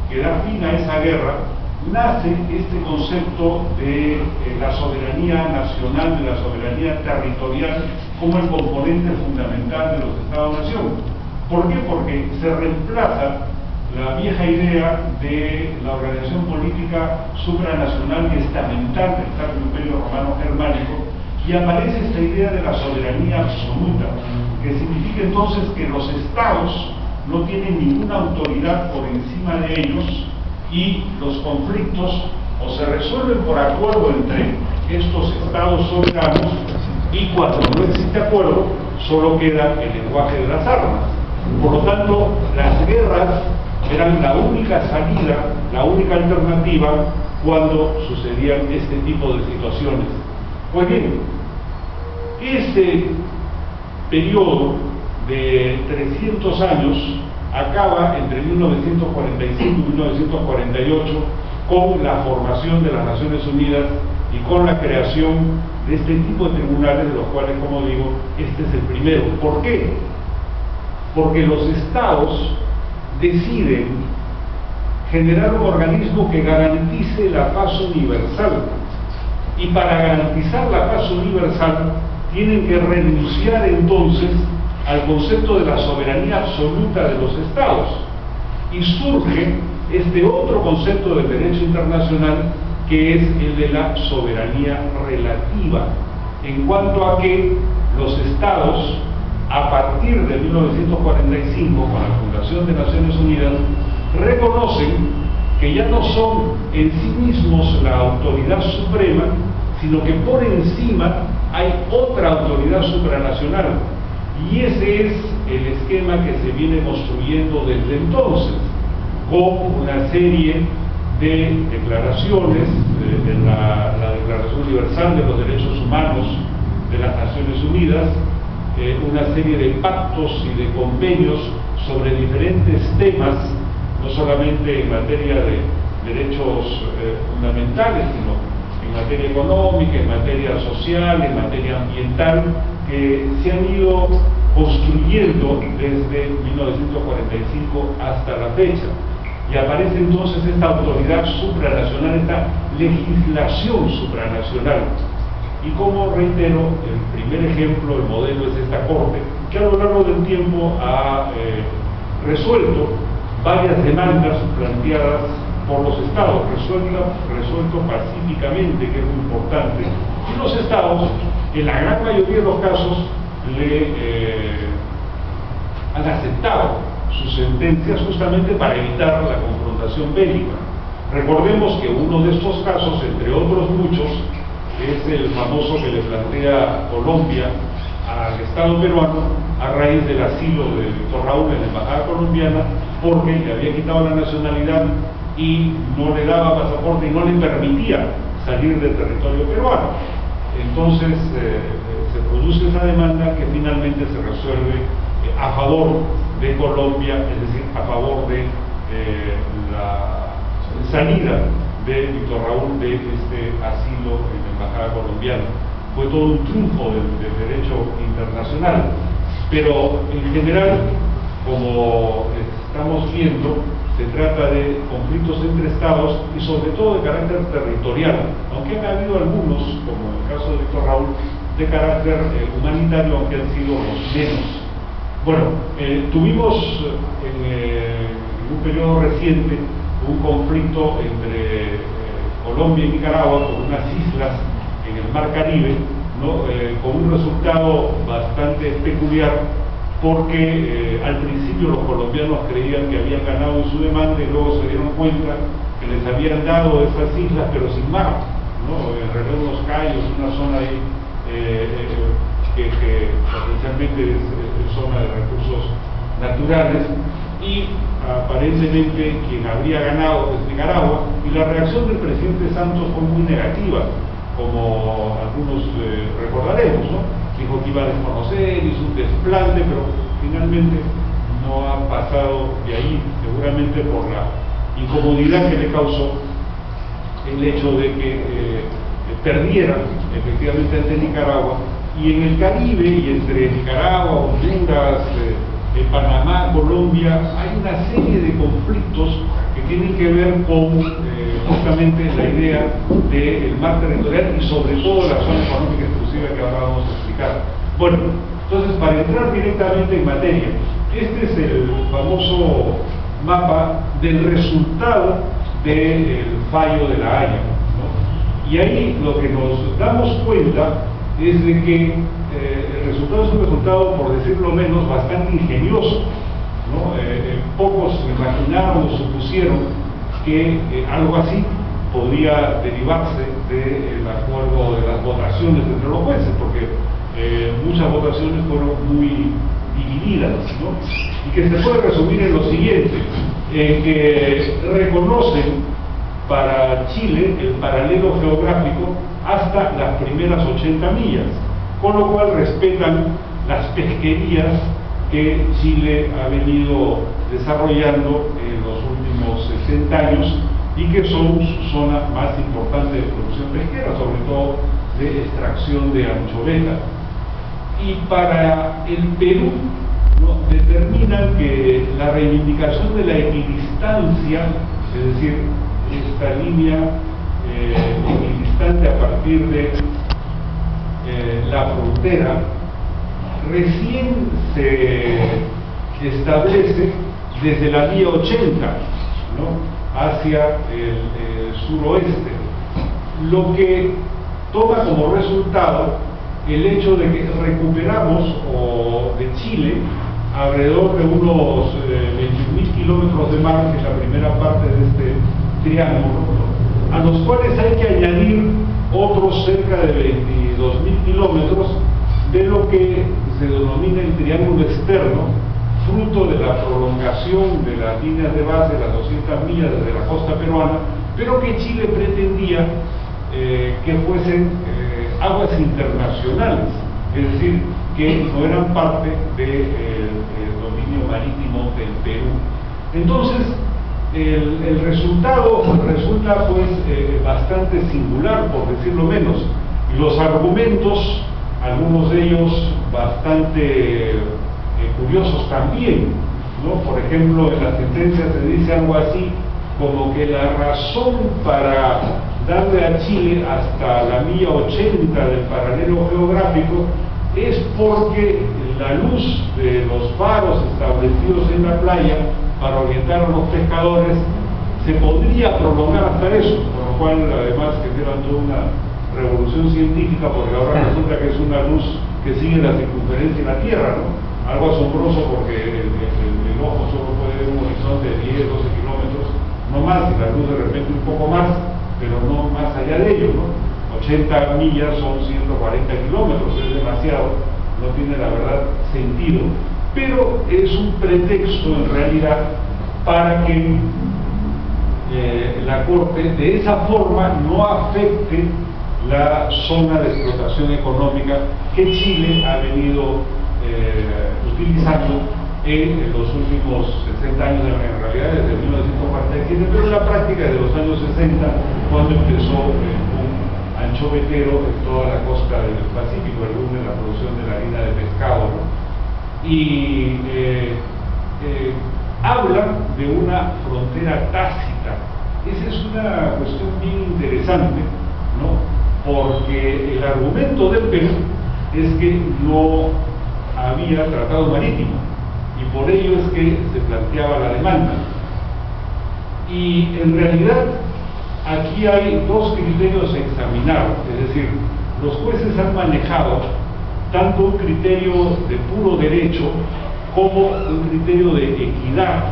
que da fin a esa guerra, nace este concepto de la soberanía nacional, de la soberanía territorial, como el componente fundamental de los Estados-nación. ¿Por qué? Porque se reemplaza la vieja idea de la organización política supranacional y estamental del Sacro Imperio Romano Germánico, y aparece esta idea de la soberanía absoluta, que significa entonces que los estados no tienen ninguna autoridad por encima de ellos, y los conflictos o se resuelven por acuerdo entre estos estados soberanos, y cuando no existe acuerdo solo queda el lenguaje de las armas. Por lo tanto, las guerras eran la única salida, la única alternativa cuando sucedían este tipo de situaciones. Pues bien, este periodo de 300 años acaba entre 1945 y 1948 con la formación de las Naciones Unidas y con la creación de este tipo de tribunales, de los cuales, como digo, este es el primero. ¿Por qué? Porque los estados deciden generar un organismo que garantice la paz universal, y para garantizar la paz universal tienen que renunciar entonces al concepto de la soberanía absoluta de los estados, y surge este otro concepto del derecho internacional, que es el de la soberanía relativa, en cuanto a que los estados, a partir de 1945, con la fundación de Naciones Unidas, reconocen que ya no son en sí mismos la autoridad suprema, sino que por encima hay otra autoridad supranacional. Y ese es el esquema que se viene construyendo desde entonces, con una serie de declaraciones, de la Declaración Universal de los Derechos Humanos de las Naciones Unidas, una serie de pactos y de convenios sobre diferentes temas, no solamente en materia de derechos fundamentales, sino en materia económica, en materia social, en materia ambiental, que se han ido construyendo desde 1945 hasta la fecha. Y aparece entonces esta autoridad supranacional, esta legislación supranacional. Y como reitero, el primer ejemplo, el modelo, es esta Corte, que a lo largo del tiempo ha resuelto varias demandas planteadas por los estados, resuelto pacíficamente, que es muy importante, y los estados, en la gran mayoría de los casos, han aceptado sus sentencias justamente para evitar la confrontación bélica. Recordemos que uno de estos casos, entre otros muchos, es el famoso que le plantea Colombia al Estado peruano a raíz del asilo de Víctor Raúl en la embajada colombiana, porque le había quitado la nacionalidad y no le daba pasaporte y no le permitía salir del territorio peruano. Entonces se produce esa demanda, que finalmente se resuelve a favor de Colombia, es decir, a favor de la salida de Víctor Raúl de este asilo en la embajada colombiana. Fue todo un triunfo del derecho internacional, pero en general, como estamos viendo, se trata de conflictos entre estados y sobre todo de carácter territorial, aunque han habido algunos, como en el caso de Víctor Raúl, de carácter humanitario, aunque han sido los menos. Bueno, tuvimos en un periodo reciente un conflicto entre Colombia y Nicaragua por unas islas en el Mar Caribe, ¿no? Con un resultado bastante peculiar, porque al principio los colombianos creían que habían ganado en su demanda y luego se dieron cuenta que les habían dado esas islas pero sin mar, ¿no? En realidad unos cayos, una zona ahí que potencialmente es zona de recursos naturales, y aparentemente quien habría ganado es Nicaragua, y la reacción del presidente Santos fue muy negativa, como algunos recordaremos, ¿no? Dijo que iba a desconocer, hizo un desplante, pero finalmente no ha pasado de ahí, seguramente por la incomodidad que le causó el hecho de que perdiera efectivamente ante Nicaragua. Y en el Caribe, y entre Nicaragua, Honduras, Panamá, Colombia, hay una serie de conflictos que tienen que ver con justamente la idea del mar territorial y sobre todo la zona económica exclusiva que ahora vamos a explicar. Bueno, entonces para entrar directamente en materia, este es el famoso mapa del resultado del fallo de La Haya, ¿no? Y ahí lo que nos damos cuenta es de que el resultado es un resultado, por decirlo menos, bastante ingenioso, ¿no? Pocos imaginaron o supusieron que algo así podría derivarse del acuerdo de las votaciones entre los jueces, porque muchas votaciones fueron muy divididas, ¿no? Y que se puede resumir en lo siguiente, que reconocen para Chile el paralelo geográfico hasta las primeras 80 millas, con lo cual respetan las pesquerías que Chile ha venido desarrollando en los últimos 60 años y que son su zona más importante de producción pesquera, sobre todo de extracción de anchoveta. Y para el Perú, ¿no?, determinan que la reivindicación de la equidistancia, es decir, esta línea equidistante a partir de la frontera, recién se establece desde la vía 80, ¿no?, hacia el suroeste, lo que toma como resultado el hecho de que recuperamos de Chile alrededor de unos 21.000 kilómetros de mar, que es la primera parte de este triángulo, ¿no?, a los cuales hay que añadir otros cerca de 22.000 kilómetros de lo que se denomina el triángulo externo, fruto de la prolongación de las líneas de base, las 200 millas desde la costa peruana, pero que Chile pretendía que fuesen aguas internacionales, es decir, que no eran parte del dominio marítimo del Perú. Entonces, el resultado resulta pues bastante singular, por decirlo menos, y los argumentos, algunos de ellos bastante curiosos también, ¿no? Por ejemplo, en la sentencia se dice algo así como que la razón para darle a Chile hasta la milla 80 del paralelo geográfico es porque la luz de los faros establecidos en la playa para orientar a los pescadores se podría prolongar hasta eso, por lo cual además generan toda una revolución científica, porque ahora resulta que es una luz que sigue la circunferencia de la Tierra, ¿no? Algo asombroso, porque el ojo solo puede ver un horizonte de 10, 12 kilómetros, no más, y la luz de repente un poco más, pero no más allá de ello, ¿no? 80 millas son 140 kilómetros, es demasiado, no tiene la verdad sentido, pero es un pretexto en realidad para que la Corte de esa forma no afecte la zona de explotación económica que Chile ha venido utilizando en los últimos 60 años, en realidad desde 1947, pero en la práctica de los años 60, cuando empezó el boom anchovetero en toda la costa del Pacífico, el boom de la producción de la harina de pescado, ¿no? Y habla de una frontera tácita. Esa es una cuestión bien interesante, ¿no? Porque el argumento del Perú es que no había tratado marítimo, y por ello es que se planteaba la demanda. Y en realidad aquí hay dos criterios a examinar, es decir, los jueces han manejado tanto un criterio de puro derecho como un criterio de equidad.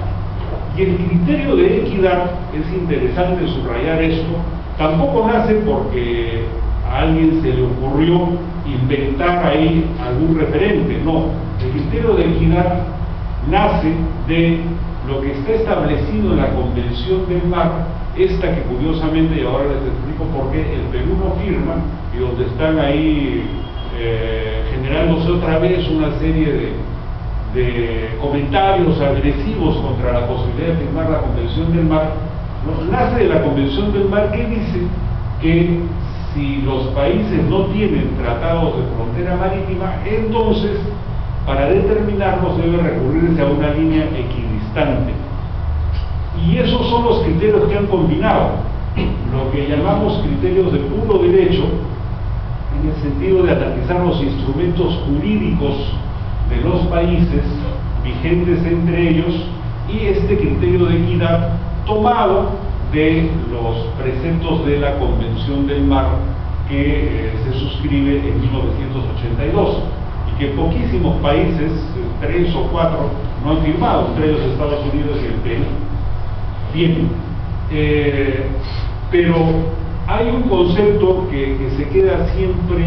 Y el criterio de equidad, es interesante subrayar esto, tampoco nace porque a alguien se le ocurrió inventar ahí algún referente, no. El criterio de equidad nace de lo que está establecido en la Convención del Mar, esta que curiosamente, y ahora les explico por qué el Perú no firma, y donde están ahí generándose otra vez una serie de comentarios agresivos contra la posibilidad de firmar la Convención del Mar, ¿no? Nace de la Convención del Mar, que dice que si los países no tienen tratados de frontera marítima, entonces para determinarlos debe recurrirse a una línea equidistante. Y esos son los criterios que han combinado lo que llamamos criterios de puro derecho, en el sentido de analizar los instrumentos jurídicos de los países vigentes entre ellos, y este criterio de equidad tomado de los preceptos de la Convención del Mar que se suscribe en 1982 y que poquísimos países, 3 o 4, no han firmado, entre ellos Estados Unidos y el Perú. Bien, pero hay un concepto que se queda siempre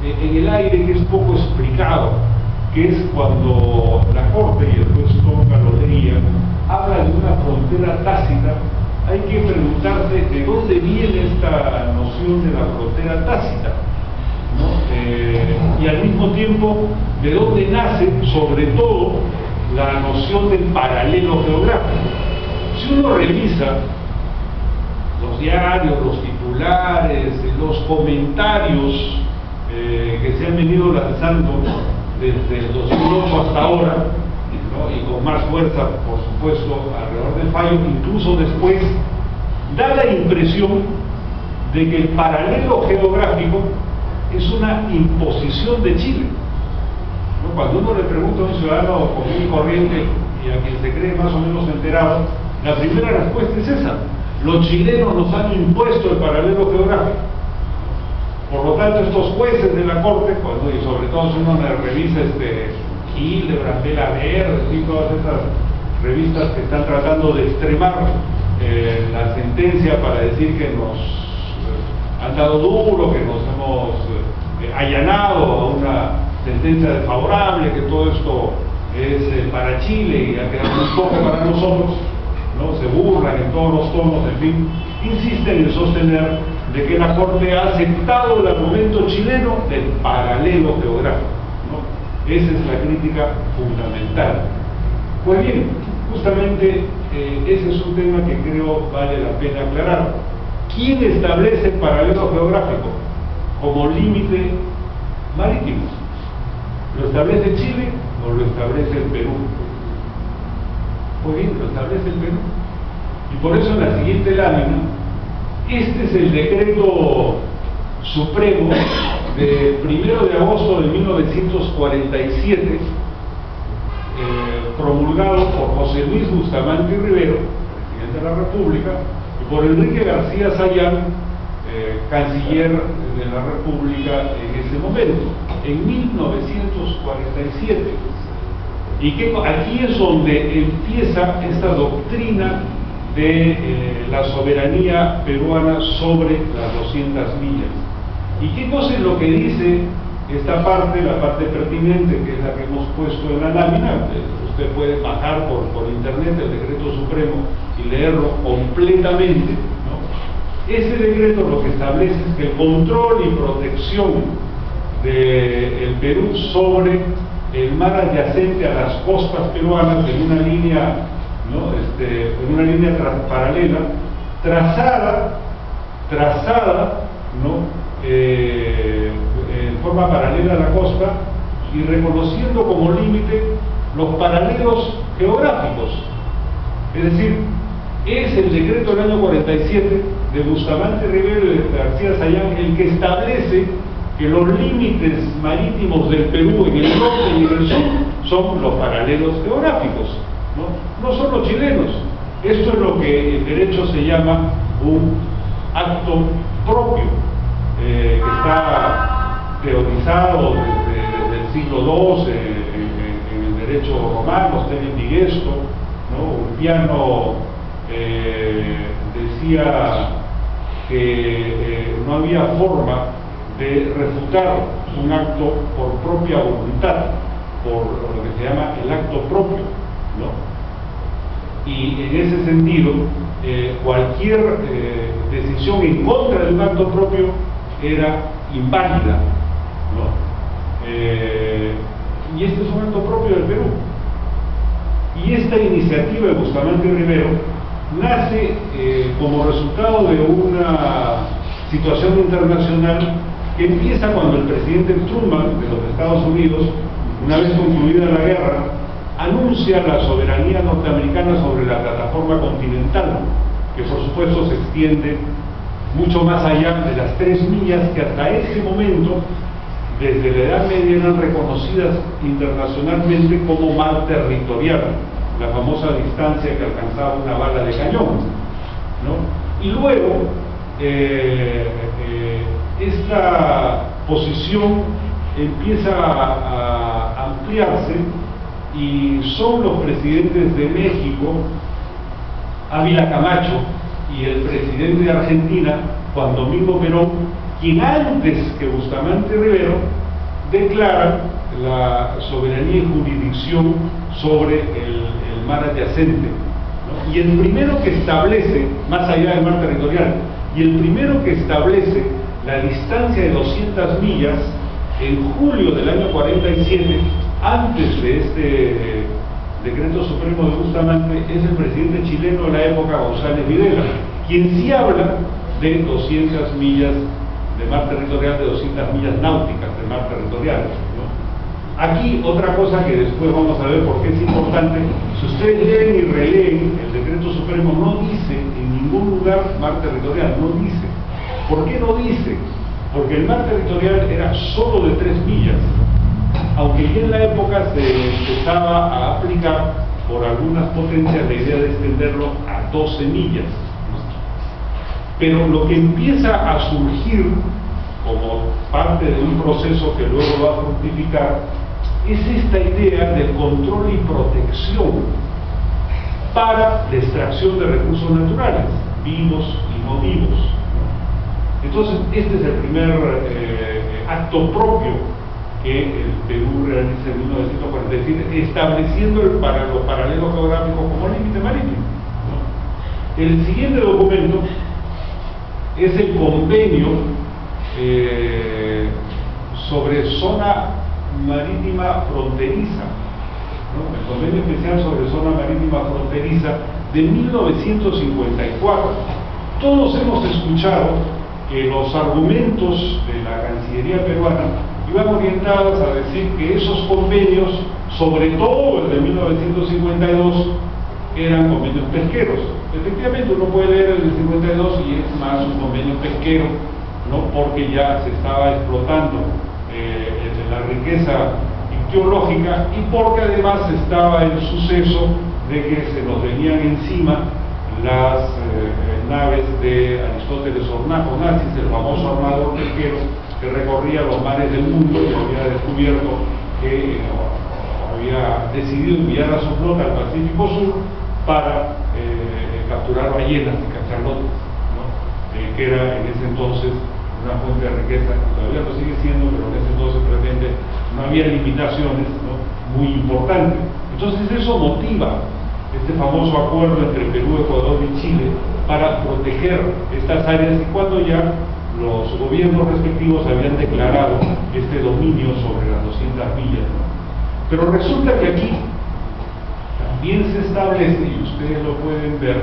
en el aire, que es poco explicado, que es cuando la Corte, y el juez Tonga lo leía, habla de una frontera tácita. Hay que preguntarse de dónde viene esta noción de la frontera tácita, ¿no? Y al mismo tiempo, de dónde nace, sobre todo, la noción del paralelo geográfico. Si uno revisa los diarios, los titulares, los comentarios que se han venido lanzando desde el 2008 hasta ahora, ¿no? Y con más fuerza, por supuesto, alrededor del fallo, incluso después, da la impresión de que el paralelo geográfico es una imposición de Chile, ¿no? Cuando uno le pregunta a un ciudadano común y corriente, y a quien se cree más o menos enterado, la primera respuesta es esa: los chilenos nos han impuesto el paralelo geográfico. Por lo tanto, estos jueces de la Corte, y sobre todo si uno revisa Hildebrand, Vela Verde y todas esas revistas que están tratando de extremar la sentencia para decir que nos han dado duro, que nos hemos allanado a una sentencia desfavorable, que todo esto es para Chile y ha quedado un poco para nosotros, ¿no? Se burlan en todos los tonos, en fin, insisten en sostener de que la Corte ha aceptado el argumento chileno del paralelo geográfico, ¿no? Esa es la crítica fundamental. Pues bien, justamente ese es un tema que creo vale la pena aclarar. ¿Quién establece el paralelo geográfico como límite marítimo? ¿Lo establece Chile o lo establece el Perú? Pues bien, lo establece el Perú. Y por eso en la siguiente lámina, este es el decreto supremo del 1 de agosto de 1947, promulgado por José Luis Bustamante y Rivero, presidente de la República, y por Enrique García Sayán, canciller de la República en ese momento, en 1947. Y que aquí es donde empieza esta doctrina de la soberanía peruana sobre las 200 millas. ¿Y qué cosa es lo que dice esta parte, la parte pertinente, que es la que hemos puesto en la lámina? Usted puede bajar por internet el decreto supremo y leerlo completamente, ¿no? Ese decreto lo que establece es que el control y protección del Perú sobre el mar adyacente a las costas peruanas en una línea, ¿no? En una línea paralela, trazada, ¿no? En forma paralela a la costa, y reconociendo como límite los paralelos geográficos. Es decir, es el decreto del año 47 de Bustamante Rivero y de García Sayán el que establece que los límites marítimos del Perú en el norte y en el sur son los paralelos geográficos, ¿no? No son los chilenos. Esto es lo que en derecho se llama un acto propio, que está teorizado desde el siglo II en el derecho romano, Stenio Digesto, ¿no? Ulpiano decía que no había forma de refutar un acto por propia voluntad, por lo que se llama el acto propio, ¿no? Y en ese sentido, cualquier decisión en contra de un acto propio era inválida, ¿no? Y este es un acto propio del Perú. Y esta iniciativa de Bustamante y Rivero nace como resultado de una situación internacional que empieza cuando el presidente Truman de los Estados Unidos, una vez concluida la guerra, anuncia la soberanía norteamericana sobre la plataforma continental, que por supuesto se extiende mucho más allá de las 3 millas que hasta ese momento, desde la Edad Media, eran reconocidas internacionalmente como mar territorial, la famosa distancia que alcanzaba una bala de cañón, ¿no? Y luego, esta posición empieza a ampliarse y son los presidentes de México, Ávila Camacho, y el presidente de Argentina, Juan Domingo Perón, quien antes que Bustamante Rivero declara la soberanía y jurisdicción sobre el mar adyacente, ¿no? Y el primero que establece, más allá del mar territorial, y el primero que establece la distancia de 200 millas en julio del año 47, antes de este decreto supremo de Bustamante, es el presidente chileno de la época, González Videla, quien sí habla de 200 millas de mar territorial, de 200 millas náuticas de mar territorial, ¿no? Aquí otra cosa que después vamos a ver por qué es importante: si ustedes leen y releen el decreto supremo, no dice en ningún lugar mar territorial, no dice. ¿Por qué no dice? Porque el mar territorial era solo de 3 millas, aunque ya en la época se empezaba a aplicar por algunas potencias la idea de extenderlo a 12 millas. Pero lo que empieza a surgir como parte de un proceso que luego va a fructificar es esta idea de control y protección para la extracción de recursos naturales, vivos y no vivos. Entonces, este es el primer acto propio que el Perú realiza en 1947, estableciendo los paralelos geográficos como límite marítimo, ¿no? El siguiente documento es el convenio sobre zona marítima fronteriza, ¿no? El convenio especial sobre zona marítima fronteriza de 1954. Todos hemos escuchado que los argumentos de la Cancillería peruana iban orientados a decir que esos convenios, sobre todo el de 1952, eran convenios pesqueros. Efectivamente, uno puede leer el de 52 y es más un convenio pesquero, ¿no? Porque ya se estaba explotando la riqueza ictiológica y porque además estaba el suceso de que se nos venían encima las naves de Aristóteles Onassis, el famoso armador pesquero que recorría los mares del mundo y había descubierto que había decidido enviar a su flota al Pacífico Sur para capturar ballenas y cachalotes, ¿no? Que era en ese entonces una fuente de riqueza, todavía lo sigue siendo, pero en ese entonces realmente no había limitaciones, ¿no? Muy importantes. Entonces eso motiva este famoso acuerdo entre Perú, Ecuador y Chile para proteger estas áreas, y cuando ya los gobiernos respectivos habían declarado este dominio sobre las 200 millas, ¿no? Pero resulta que aquí también se establece, y ustedes lo pueden ver,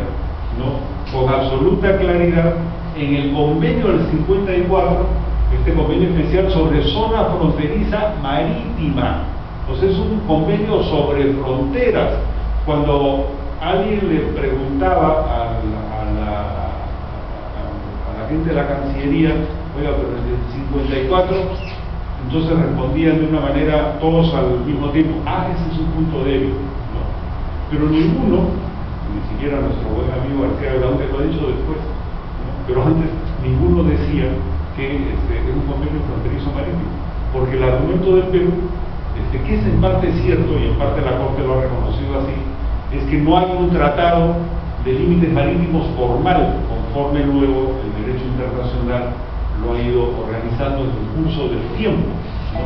¿no?, con absoluta claridad, en el convenio del 54, este convenio especial sobre zona fronteriza marítima. O sea, es un convenio sobre fronteras. Cuando alguien le preguntaba a la gente de la Cancillería, oiga, pero desde el 54, entonces respondían de una manera todos al mismo tiempo: ah, ese es un punto débil, ¿no? Pero ninguno, ni siquiera nuestro buen amigo García Belaúnde lo ha dicho después, ¿no? Pero antes ninguno decía que es un convenio fronterizo marítimo, porque el argumento del Perú, que es en parte cierto y en parte la Corte lo ha reconocido así, es que no hay un tratado de límites marítimos formal, conforme luego el derecho internacional lo ha ido organizando en el curso del tiempo, ¿no?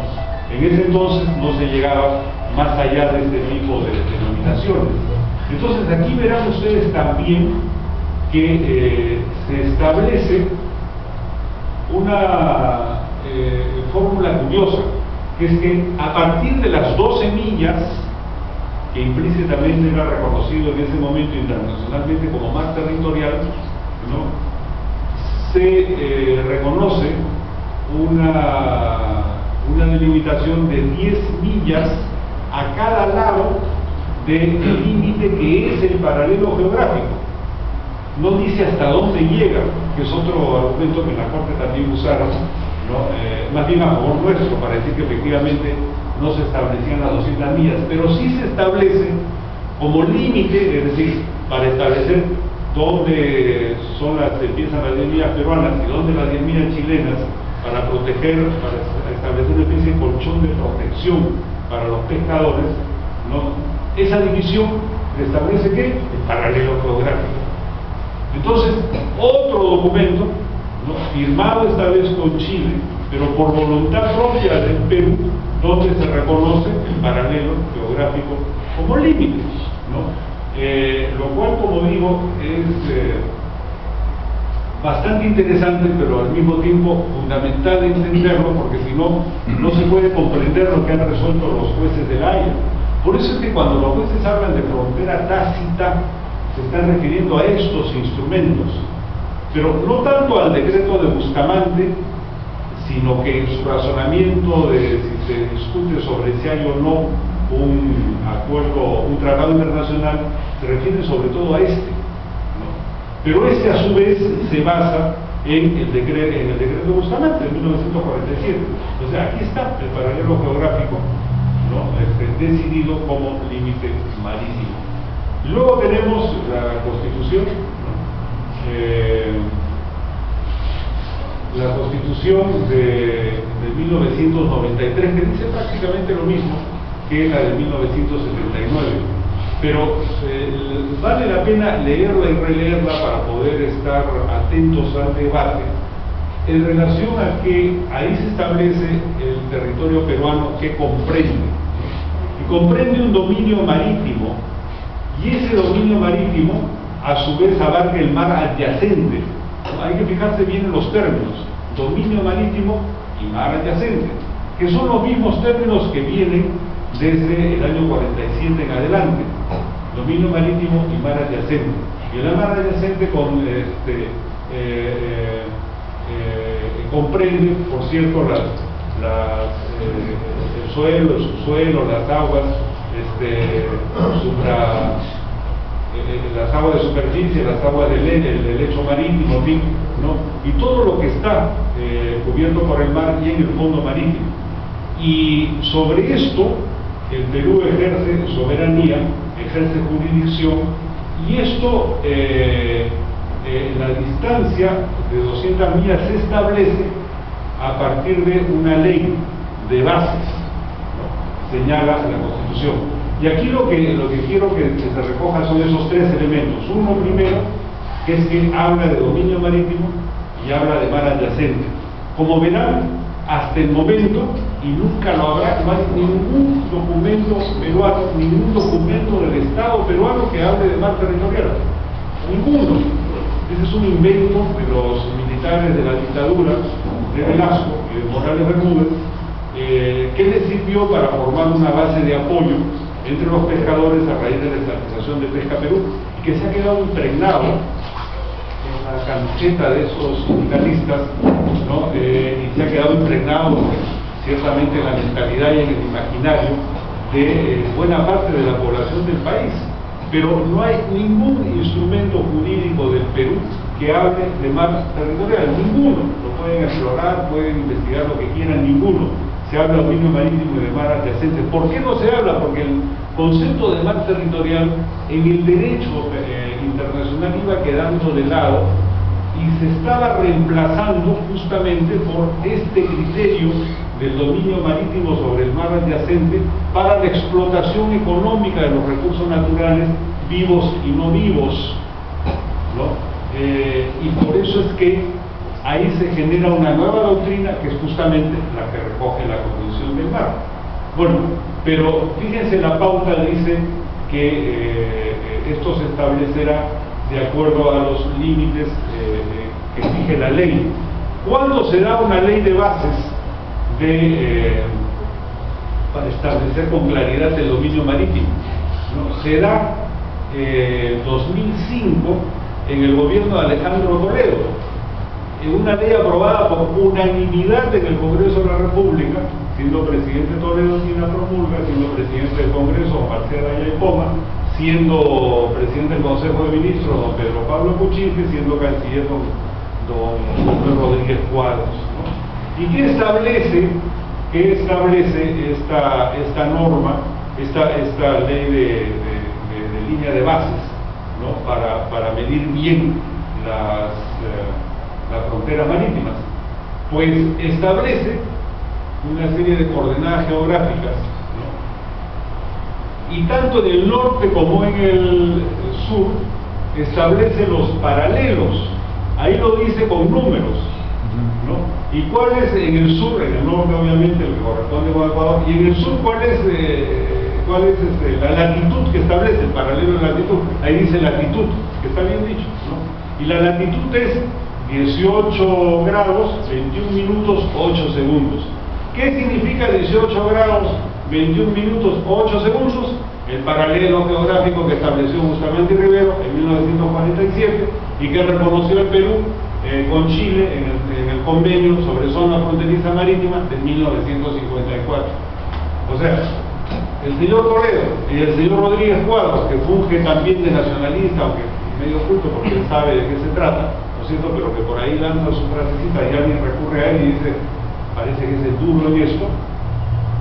En ese entonces no se llegaba más allá de este tipo de denominaciones. Entonces aquí verán ustedes también que se establece una fórmula curiosa, que es que a partir de las 12 millas, que implícitamente era reconocido en ese momento internacionalmente como mar territorial, ¿no?, se reconoce una delimitación de 10 millas a cada lado del límite que es el paralelo geográfico. No dice hasta dónde llega, que es otro argumento que la Corte también usaron, ¿no? Más bien a favor nuestro, para decir que efectivamente no se establecían las 200 millas, pero sí se establece como límite, es decir, para establecer dónde empiezan las 10 millas peruanas y dónde las 10 millas chilenas, para establecer una especie de colchón de protección para los pescadores, ¿no? Esa división establece ¿qué? El paralelo geográfico. Entonces, otro documento, ¿no? Firmado esta vez con Chile, pero por voluntad propia del Perú, donde se reconoce el paralelo geográfico como límite, ¿no? Lo cual, como digo, es bastante interesante, pero al mismo tiempo fundamental entenderlo, porque si no, no se puede comprender lo que han resuelto los jueces de La Haya. Por eso es que cuando los jueces hablan de frontera tácita, se están refiriendo a estos instrumentos, pero no tanto al decreto de Bustamante, sino que en su razonamiento de si se discute sobre si hay o no un acuerdo, un tratado internacional, se refiere sobre todo a este, ¿no? Pero este a su vez se basa en el decreto de Bustamante de 1947. O sea, aquí está el paralelo geográfico, ¿no? Decidido como límite marítimo. Luego tenemos la Constitución, ¿no? La Constitución de 1993, que dice prácticamente lo mismo que la de 1979, pero vale la pena leerla y releerla para poder estar atentos al debate en relación a que ahí se establece el territorio peruano que comprende, y comprende un dominio marítimo, y ese dominio marítimo a su vez abarca el mar adyacente, ¿no? Hay que fijarse bien en los términos, dominio marítimo y mar adyacente, que son los mismos términos que vienen desde el año 47 en adelante, dominio marítimo y mar adyacente. Y el mar adyacente comprende, por cierto, el suelo, el subsuelo, las aguas, las aguas de superficie, las aguas del lecho marítimo, ¿no? Y todo lo que está cubierto por el mar y en el fondo marítimo. Y sobre esto el Perú ejerce soberanía, ejerce jurisdicción, y esto, la distancia de 200 millas se establece a partir de una ley de bases, ¿no? Señala la Constitución. Y aquí lo que quiero que se recoja son esos tres elementos. Uno primero, que es que habla de dominio marítimo y habla de mar adyacente. Como verán, hasta el momento, y nunca lo habrá, no hay ningún documento peruano, ningún documento del Estado peruano que hable de mar territorial. Ninguno. Ese es un invento de los militares de la dictadura de Velasco y de Morales Bermúdez, que les sirvió para formar una base de apoyo entre los pescadores a raíz de la estatización de Pesca Perú, y que se ha quedado impregnado en la camiseta de esos sindicalistas, ¿no? Y se ha quedado impregnado ciertamente en la mentalidad y en el imaginario de buena parte de la población del país. Pero no hay ningún instrumento jurídico del Perú que hable de mar territorial, ninguno. Lo pueden explorar, pueden investigar lo que quieran, ninguno. Se habla de dominio marítimo y de mar adyacente. ¿Por qué no se habla? Porque el concepto de mar territorial en el derecho internacional iba quedando de lado y se estaba reemplazando justamente por este criterio del dominio marítimo sobre el mar adyacente para la explotación económica de los recursos naturales vivos y no vivos, ¿no? Y por eso es que ahí se genera una nueva doctrina que es justamente la que recoge la Constitución del Mar. Bueno, pero fíjense, la pauta dice que esto se establecerá de acuerdo a los límites que exige la ley. ¿Cuándo se da una ley de bases para establecer con claridad el dominio marítimo? ¿No? Se da en 2005 en el gobierno de Alejandro Toledo, en una ley aprobada por unanimidad en el Congreso de la República, siendo presidente Toledo Tina promulga, siendo presidente del Congreso Marcela Yaypoma, siendo presidente del Consejo de Ministros don Pedro Pablo Kuczynski, siendo canciller don Manuel Rodríguez Cuadros, ¿no? ¿Y qué establece esta norma, esta ley de línea de bases, ¿no? para medir bien las fronteras marítimas? Pues establece una serie de coordenadas geográficas, ¿no? Y tanto en el norte como en el sur establece los paralelos, ahí lo dice con números, ¿no? ¿Y cuál es en el sur? En el norte obviamente el que corresponde con Ecuador, y en el sur cuál es la latitud que establece, el paralelo de latitud, ahí dice latitud, que está bien dicho, ¿no? Y la latitud es 18 grados, 21 minutos, 8 segundos. ¿Qué significa 18 grados, 21 minutos, 8 segundos? El paralelo geográfico que estableció Bustamante y Rivero en 1947 y que reconoció el Perú con Chile en el convenio sobre zona fronteriza marítima de 1954. O sea, el señor Toledo y el señor Rodríguez Cuadros, que funge también de nacionalista, aunque medio oculto porque él sabe de qué se trata, ¿no es cierto?, pero que por ahí lanza su frasecita y alguien recurre a él y dice, parece que es el duro en esto,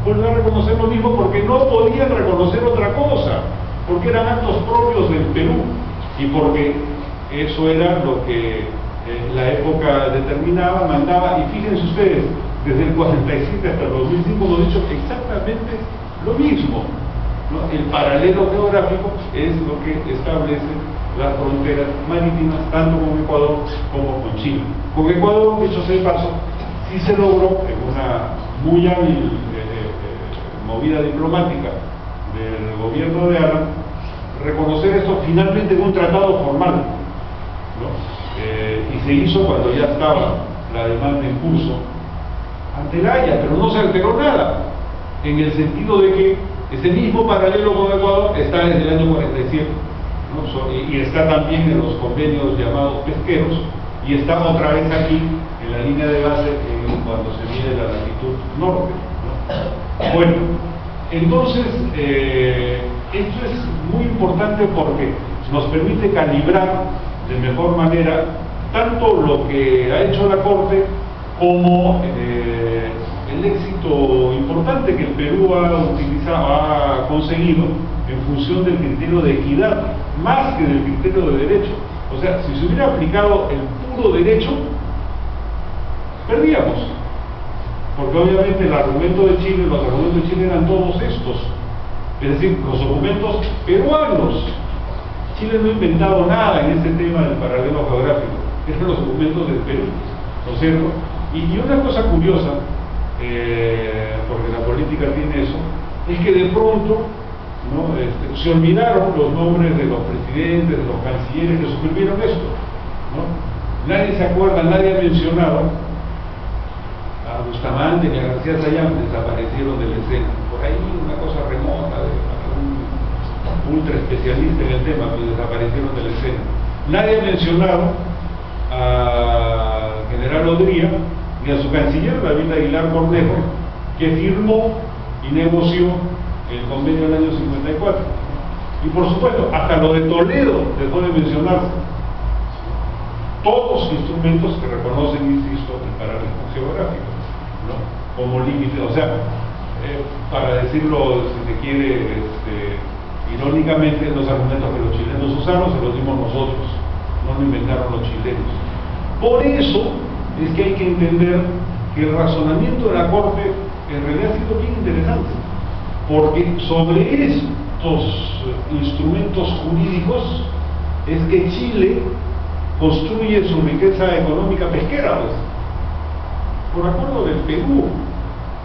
pues va a reconocer lo mismo porque no podían reconocer otra cosa, porque eran actos propios del Perú y porque eso era lo que la época determinaba, mandaba, y fíjense ustedes, desde el 47 hasta el 2005 hemos dicho exactamente lo mismo, ¿no? El paralelo geográfico es lo que establece las fronteras marítimas tanto con Ecuador como con Chile. Con Ecuador, dicho sea de paso, sí se logró en una muy hábil movida diplomática del gobierno de Alan reconocer esto finalmente en un tratado formal, ¿no? Y se hizo cuando ya estaba la demanda en curso ante la Haya, pero no se alteró nada, en el sentido de que ese mismo paralelo con Ecuador está desde el año 47, ¿no? Y está también en los convenios llamados pesqueros, y está otra vez aquí en la línea de base cuando se mide la latitud norte, ¿no? Bueno, entonces esto es muy importante porque nos permite calibrar de mejor manera tanto lo que ha hecho la Corte como el éxito importante que el Perú ha conseguido en función del criterio de equidad, más que del criterio de derecho. O sea, si se hubiera aplicado el puro derecho, perdíamos. Porque obviamente el argumento de Chile, los argumentos de Chile eran todos estos. Es decir, los documentos peruanos. Chile no ha inventado nada en este tema del paralelo geográfico. Eran los documentos del Perú, ¿no es cierto? Y una cosa curiosa, porque la política tiene eso, es que de pronto, ¿no?, se olvidaron los nombres de los presidentes, de los cancilleres que suscribieron esto, ¿no? Nadie se acuerda, nadie ha mencionado a Bustamante ni a García Sayán, desaparecieron de la escena. Por ahí una cosa remota de un ultra especialista en el tema, que desaparecieron de la escena. Nadie ha mencionado al general Odría ni a su canciller David Aguilar Cornejo, que firmó y negoció el convenio del año 54. Y por supuesto, hasta lo de Toledo dejó de mencionarse. Todos instrumentos que reconocen, insisto, el paralelismo geográfico, ¿no?, como límite. O sea, para decirlo, si se quiere, irónicamente, los argumentos que los chilenos usaron se los dimos nosotros, no lo inventaron los chilenos. Por eso es que hay que entender que el razonamiento de la Corte en realidad ha sido bien interesante, porque sobre estos instrumentos jurídicos es que Chile construye su riqueza económica pesquera, pues, por acuerdo del Perú,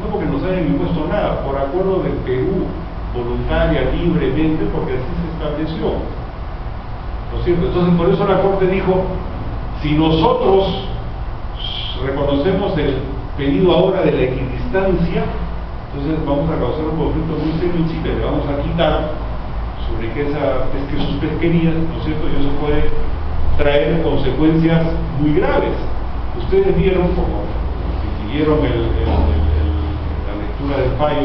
no porque nos hayan impuesto nada, por acuerdo del Perú, voluntaria, libremente, porque así se estableció, ¿no es cierto? Entonces, por eso la Corte dijo, si nosotros reconocemos el pedido ahora de la equidistancia, entonces vamos a causar un conflicto muy serio en Chile, le vamos a quitar su riqueza, sus pesquerías, ¿no es cierto? Y eso puede traer consecuencias muy graves. Ustedes vieron, como si siguieron la lectura lectura del fallo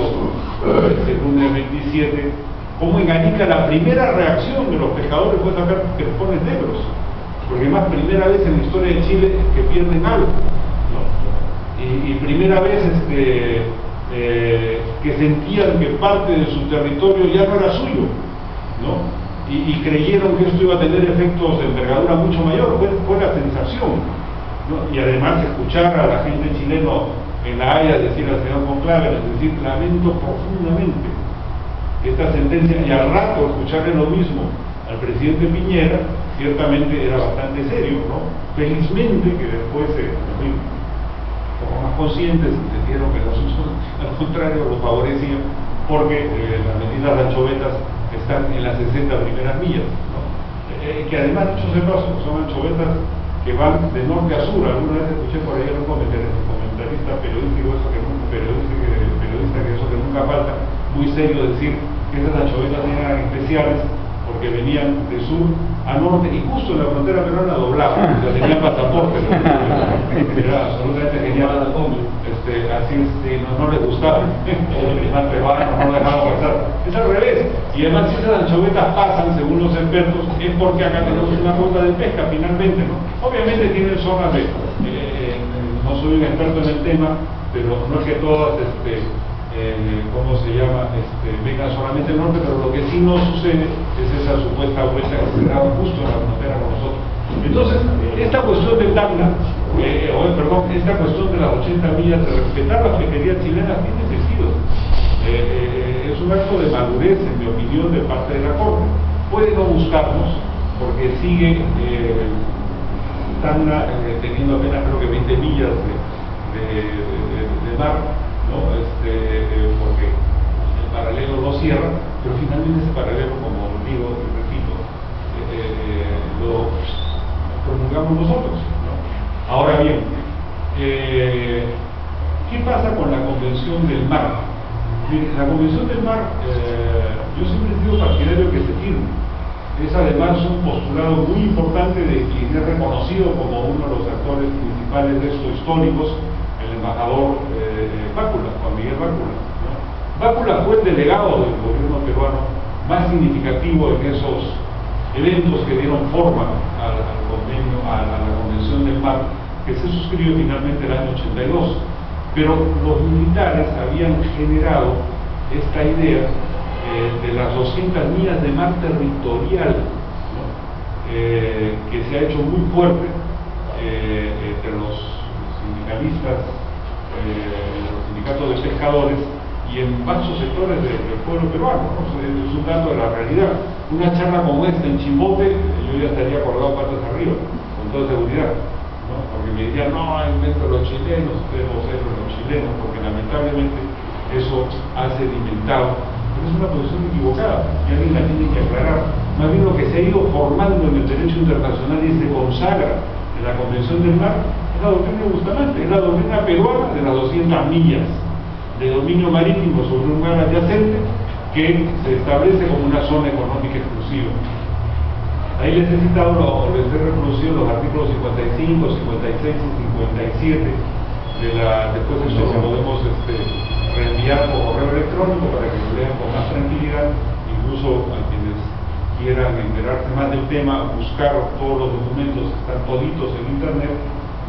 el lunes 27, como en Arica la primera reacción de los pescadores fue sacar pescones negros, porque más primera vez en la historia de Chile que pierden algo, ¿no? Y primera vez que sentían que parte de su territorio ya no era suyo, ¿no? Y creyeron que esto iba a tener efectos de envergadura mucho mayor. Fue la sensación, ¿no? Y además escuchar a la gente chilena en La Haya decir al señor Conclave, es decir, lamento profundamente esta sentencia, y al rato escucharle lo mismo al presidente Piñera, ciertamente era bastante serio, ¿no? Felizmente que después como más conscientes entendieron que los usos al contrario lo favorecían, porque las medidas de anchovetas están en las 60 primeras millas, ¿no? Que además, dicho sea paso, son anchovetas que van de norte a sur. Alguna vez escuché por ahí a un comentarista periodista que eso que nunca falta, muy serio, decir que esas anchovetas eran especiales porque venían de sur a norte y justo en la frontera peruana doblaban, o sea, tenían pasaporte, era absolutamente genial. Así no les gustaba, el peruano no lo dejaban pasar. Es al revés, y además si esas anchovetas pasan, según los expertos, es porque acá tenemos una ruta de pesca finalmente, ¿no? Obviamente tienen zonas no soy un experto en el tema, pero no es que todas ¿cómo se llama? Vengan solamente del norte, pero lo que sí no sucede es esa supuesta vuelta que se da justo en la frontera con nosotros. Entonces, esta cuestión del Tacna, esta cuestión de las 80 millas, de respetar las pesquerías chilenas, tiene sentido. Es un acto de madurez, en mi opinión, de parte de la Corte. Puede no buscarnos, porque sigue Tacna teniendo apenas creo que 20 millas de mar, ¿no? Porque el paralelo no cierra, pero finalmente ese paralelo, como digo y repito, lo promulgamos nosotros, ¿no? Ahora bien, ¿qué pasa con la Convención del Mar? Mire, la Convención del Mar, yo siempre he sido partidario que se firme. Es además un postulado muy importante de quien es reconocido como uno de los actores principales de estos históricos, el embajador Bácula, Juan Miguel Bácula, ¿no? Bácula fue el delegado del gobierno peruano más significativo en esos eventos que dieron forma a la Convención del Mar, que se suscribió finalmente el año 82. Pero los militares habían generado esta idea de las 200 millas de mar territorial, ¿no? Que se ha hecho muy fuerte entre los sindicalistas, los sindicatos de pescadores y en vastos sectores del pueblo peruano, ¿no? Es un dato de la realidad. Una charla como esta en Chimbote, yo ya estaría colgado patas arriba, con toda seguridad, ¿no? Porque me dirían, no, invento los chilenos, debemos ser los chilenos, porque lamentablemente eso ha sedimentado. Pero es una posición equivocada, y alguien la tiene que aclarar. Más bien lo que se ha ido formando en el derecho internacional y se consagra en la Convención del Mar es la doctrina de Bustamante, es la doctrina peruana de las 200 millas de dominio marítimo sobre un mar adyacente que se establece como una zona económica exclusiva. Ahí les he citado, les he reproducido los artículos 55, 56 y 57 después eso lo podemos reenviar por correo electrónico para que lo lean con más tranquilidad, incluso a quienes quieran enterarse más del tema, buscar todos los documentos, están toditos en internet,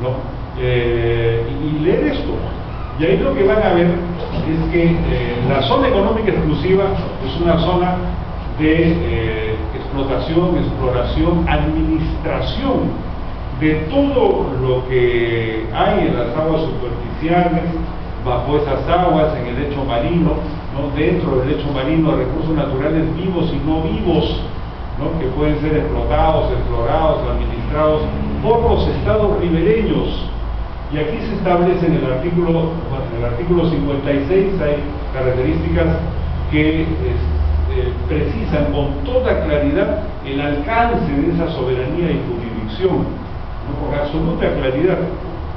¿no? Y leer esto. Y ahí lo que van a ver es que la zona económica exclusiva es una zona de explotación, exploración, administración de todo lo que hay en las aguas superficiales, bajo esas aguas, en el lecho marino, ¿no? Dentro del lecho marino, recursos naturales vivos y no vivos, ¿no? Que pueden ser explotados, explorados, administrados por los estados ribereños. Y aquí se establece en el artículo 56, hay características que precisan con toda claridad el alcance de esa soberanía y jurisdicción, ¿no? Con absoluta claridad.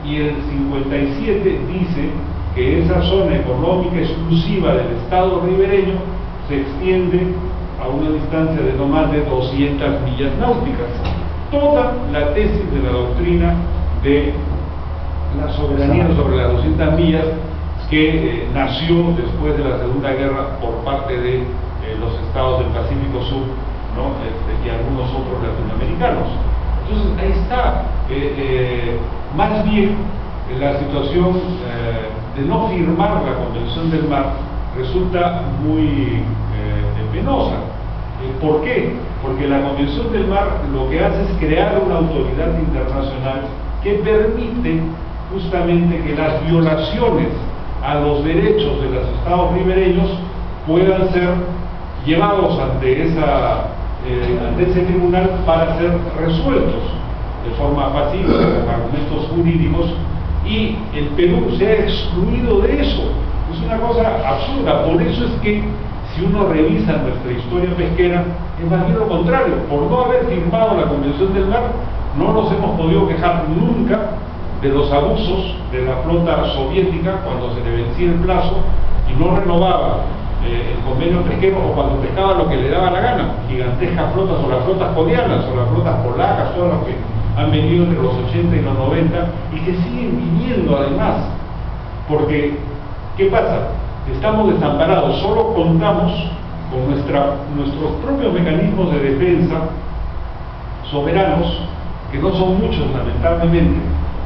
Y el 57 dice que esa zona económica exclusiva del estado ribereño se extiende a una distancia de no más de 200 millas náuticas. Toda la tesis de la doctrina de la soberanía sobre las 200 millas que nació después de la Segunda Guerra por parte de los estados del Pacífico Sur, ¿no? Y algunos otros latinoamericanos. Entonces ahí está. Más bien la situación de no firmar la Convención del Mar resulta muy penosa. ¿Por qué? Porque la Convención del Mar lo que hace es crear una autoridad internacional que permite justamente que las violaciones a los derechos de los estados ribereños puedan ser llevados ante ese tribunal para ser resueltos de forma pacífica, con argumentos jurídicos, y el Perú se ha excluido de eso. Es una cosa absurda. Por eso es que si uno revisa nuestra historia pesquera, es más bien lo contrario. Por no haber firmado la Convención del Mar, no nos hemos podido quejar nunca de los abusos de la flota soviética cuando se le vencía el plazo y no renovaba el convenio pesquero, o cuando pescaba lo que le daba la gana, gigantescas flotas, o las flotas coreanas, o las flotas polacas, todas las que han venido entre los 80 y los 90 y que siguen viniendo además, porque ¿qué pasa? Estamos desamparados, solo contamos con nuestros propios mecanismos de defensa soberanos, que no son muchos lamentablemente,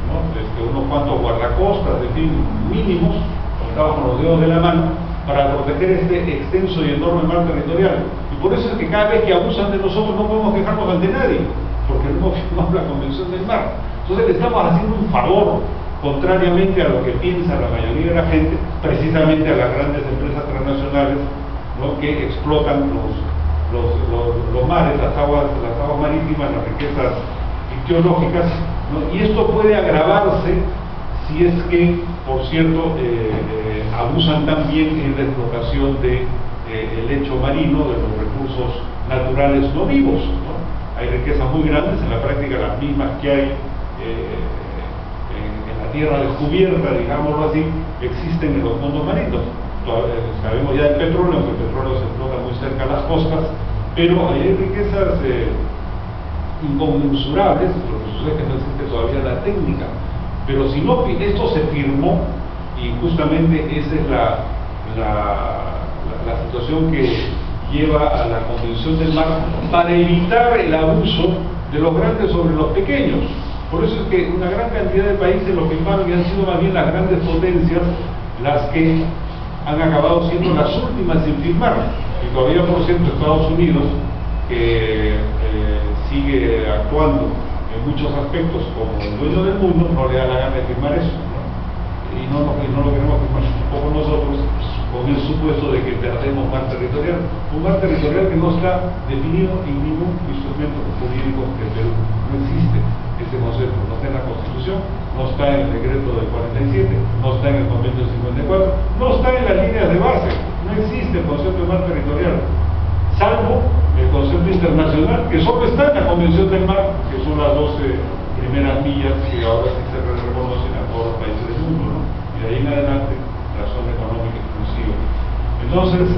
¿no? Unos cuantos guardacostas, en fin, mínimos, contados con los dedos de la mano, para proteger este extenso y enorme mar territorial. Y por eso es que cada vez que abusan de nosotros no podemos quejarnos ante nadie, porque no firmamos la Convención del Mar. Entonces le estamos haciendo un favor, contrariamente a lo que piensa la mayoría de la gente, precisamente a las grandes empresas transnacionales, ¿no? Que explotan los mares, las aguas marítimas, las riquezas ictiológicas, ¿no? Y esto puede agravarse si es que, por cierto, abusan también en la explotación del lecho marino, de los recursos naturales no vivos, ¿no? Hay riquezas muy grandes, en la práctica las mismas que hay en la tierra descubierta, digámoslo así, existen en los fondos marinos. Sabemos ya del petróleo, aunque el petróleo se explota muy cerca a las costas, pero hay riquezas inconmensurables. Lo que sucede es que no existe todavía la técnica. Pero si no, esto se firmó, y justamente esa es la situación que lleva a la Convención del Mar, para evitar el abuso de los grandes sobre los pequeños. Por eso es que una gran cantidad de países lo firmaron, y han sido más bien las grandes potencias las que han acabado siendo las últimas en firmar. Y todavía, por cierto, Estados Unidos, que sigue actuando en muchos aspectos como el dueño del mundo, no le da la gana de firmar eso, ¿no? Y no lo queremos firmar tampoco nosotros, con el supuesto de que perdemos mar territorial, un mar territorial que no está definido en ningún instrumento jurídico del Perú. No existe ese concepto, no está en la Constitución, no está en el decreto del 47, no está en el convenio del 54, no está en las líneas de base. No existe el concepto de mar territorial, salvo el concepto internacional, que solo está en la Convención del Mar, que son las 12 primeras millas que ahora sí se reconocen a todos los países del mundo, ¿no? Y de ahí en adelante la zona económica exclusiva. Entonces,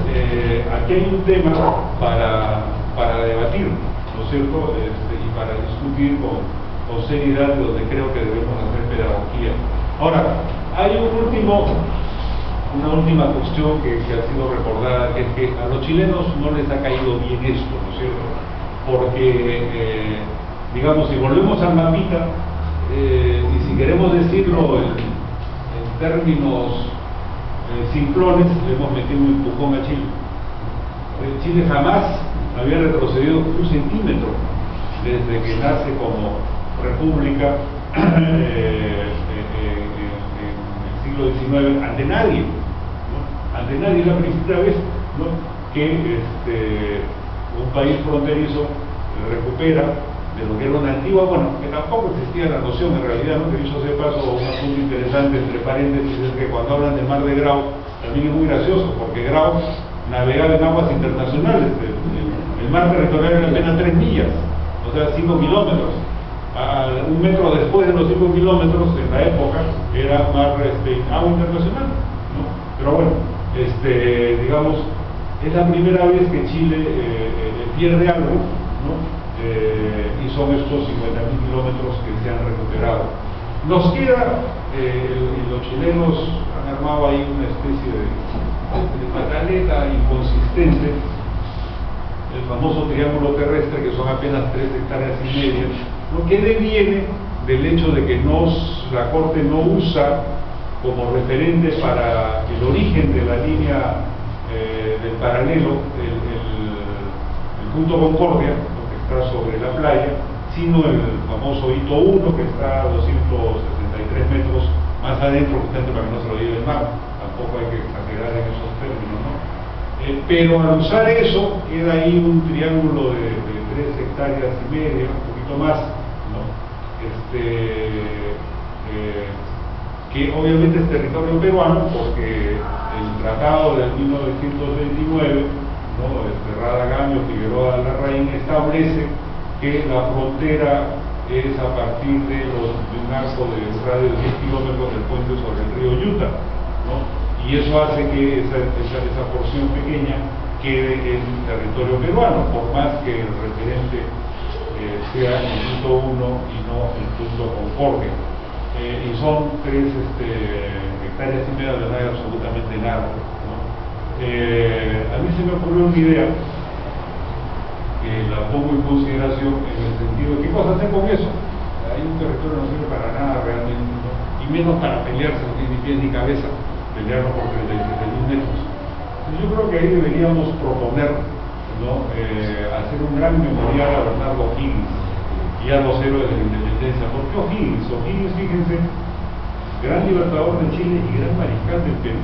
aquí hay un tema para debatir, ¿no es cierto? Y para discutir con seriedad, donde creo que debemos hacer pedagogía. Ahora, hay una última cuestión que ha sido recordada, que es que a los chilenos no les ha caído bien esto, ¿no es cierto? Porque, digamos, si volvemos al mapita, y si queremos decirlo en términos simplones, le hemos metido un empujón a Chile. Chile jamás había retrocedido un centímetro desde que nace como república en el siglo XIX, ante nadie, ¿no? Ante nadie. Es la primera vez, ¿no?, que un país fronterizo recupera de lo que era una antigua, bueno, que tampoco existía la noción en realidad, ¿no? Que dicho sea de paso, un asunto interesante entre paréntesis es que cuando hablan del mar de Grau, también es muy gracioso, porque Grau navegaba en aguas internacionales. El mar territorial era apenas 3 millas, o sea, 5 kilómetros. Un metro después de los 5 kilómetros, en la época, era mar agua internacional, ¿no? Pero bueno, digamos, es la primera vez que Chile pierde algo, ¿no? Y son estos 50.000 kilómetros que se han recuperado. Nos queda, y los chilenos han armado ahí una especie de pataleta inconsistente, el famoso triángulo terrestre, que son apenas 3,5 hectáreas, ¿no? Que deviene del hecho de que la Corte no usa como referente para el origen de la línea del paralelo, el punto Concordia, que está sobre la playa, sino el famoso hito 1, que está a 263 metros más adentro, justamente para que no se lo lleve el mar. Tampoco hay que exagerar en esos términos, ¿no? Pero al usar eso, queda ahí un triángulo de 3,5 hectáreas, un poquito más, ¿no? Que obviamente es territorio peruano, porque el tratado de 1929, ¿no? Rada-Gaño, Figueroa Larraín, establece que la frontera es a partir de un arco de radio de 10 kilómetros del puente sobre el río Yuta, ¿no? Y eso hace que esa porción pequeña quede en territorio peruano, por más que el referente sea el punto 1 y no el punto Concordia. Y son 3,5 hectáreas de no hay absolutamente nada, ¿no? A mí se me ocurrió una idea que la pongo en consideración en el sentido de ¿qué cosa hacer con eso? Hay un territorio no sirve para nada realmente, ¿no? Y menos para pelearse, no tiene ni pies ni cabeza, pelearlo por 37.000 metros. Entonces yo creo que ahí deberíamos proponer, ¿no? Hacer un gran memorial a Bernardo O'Higgins y a los héroes de la independencia. ¿Por qué O'Higgins? O'Higgins, fíjense, gran libertador de Chile y gran mariscal del Perú.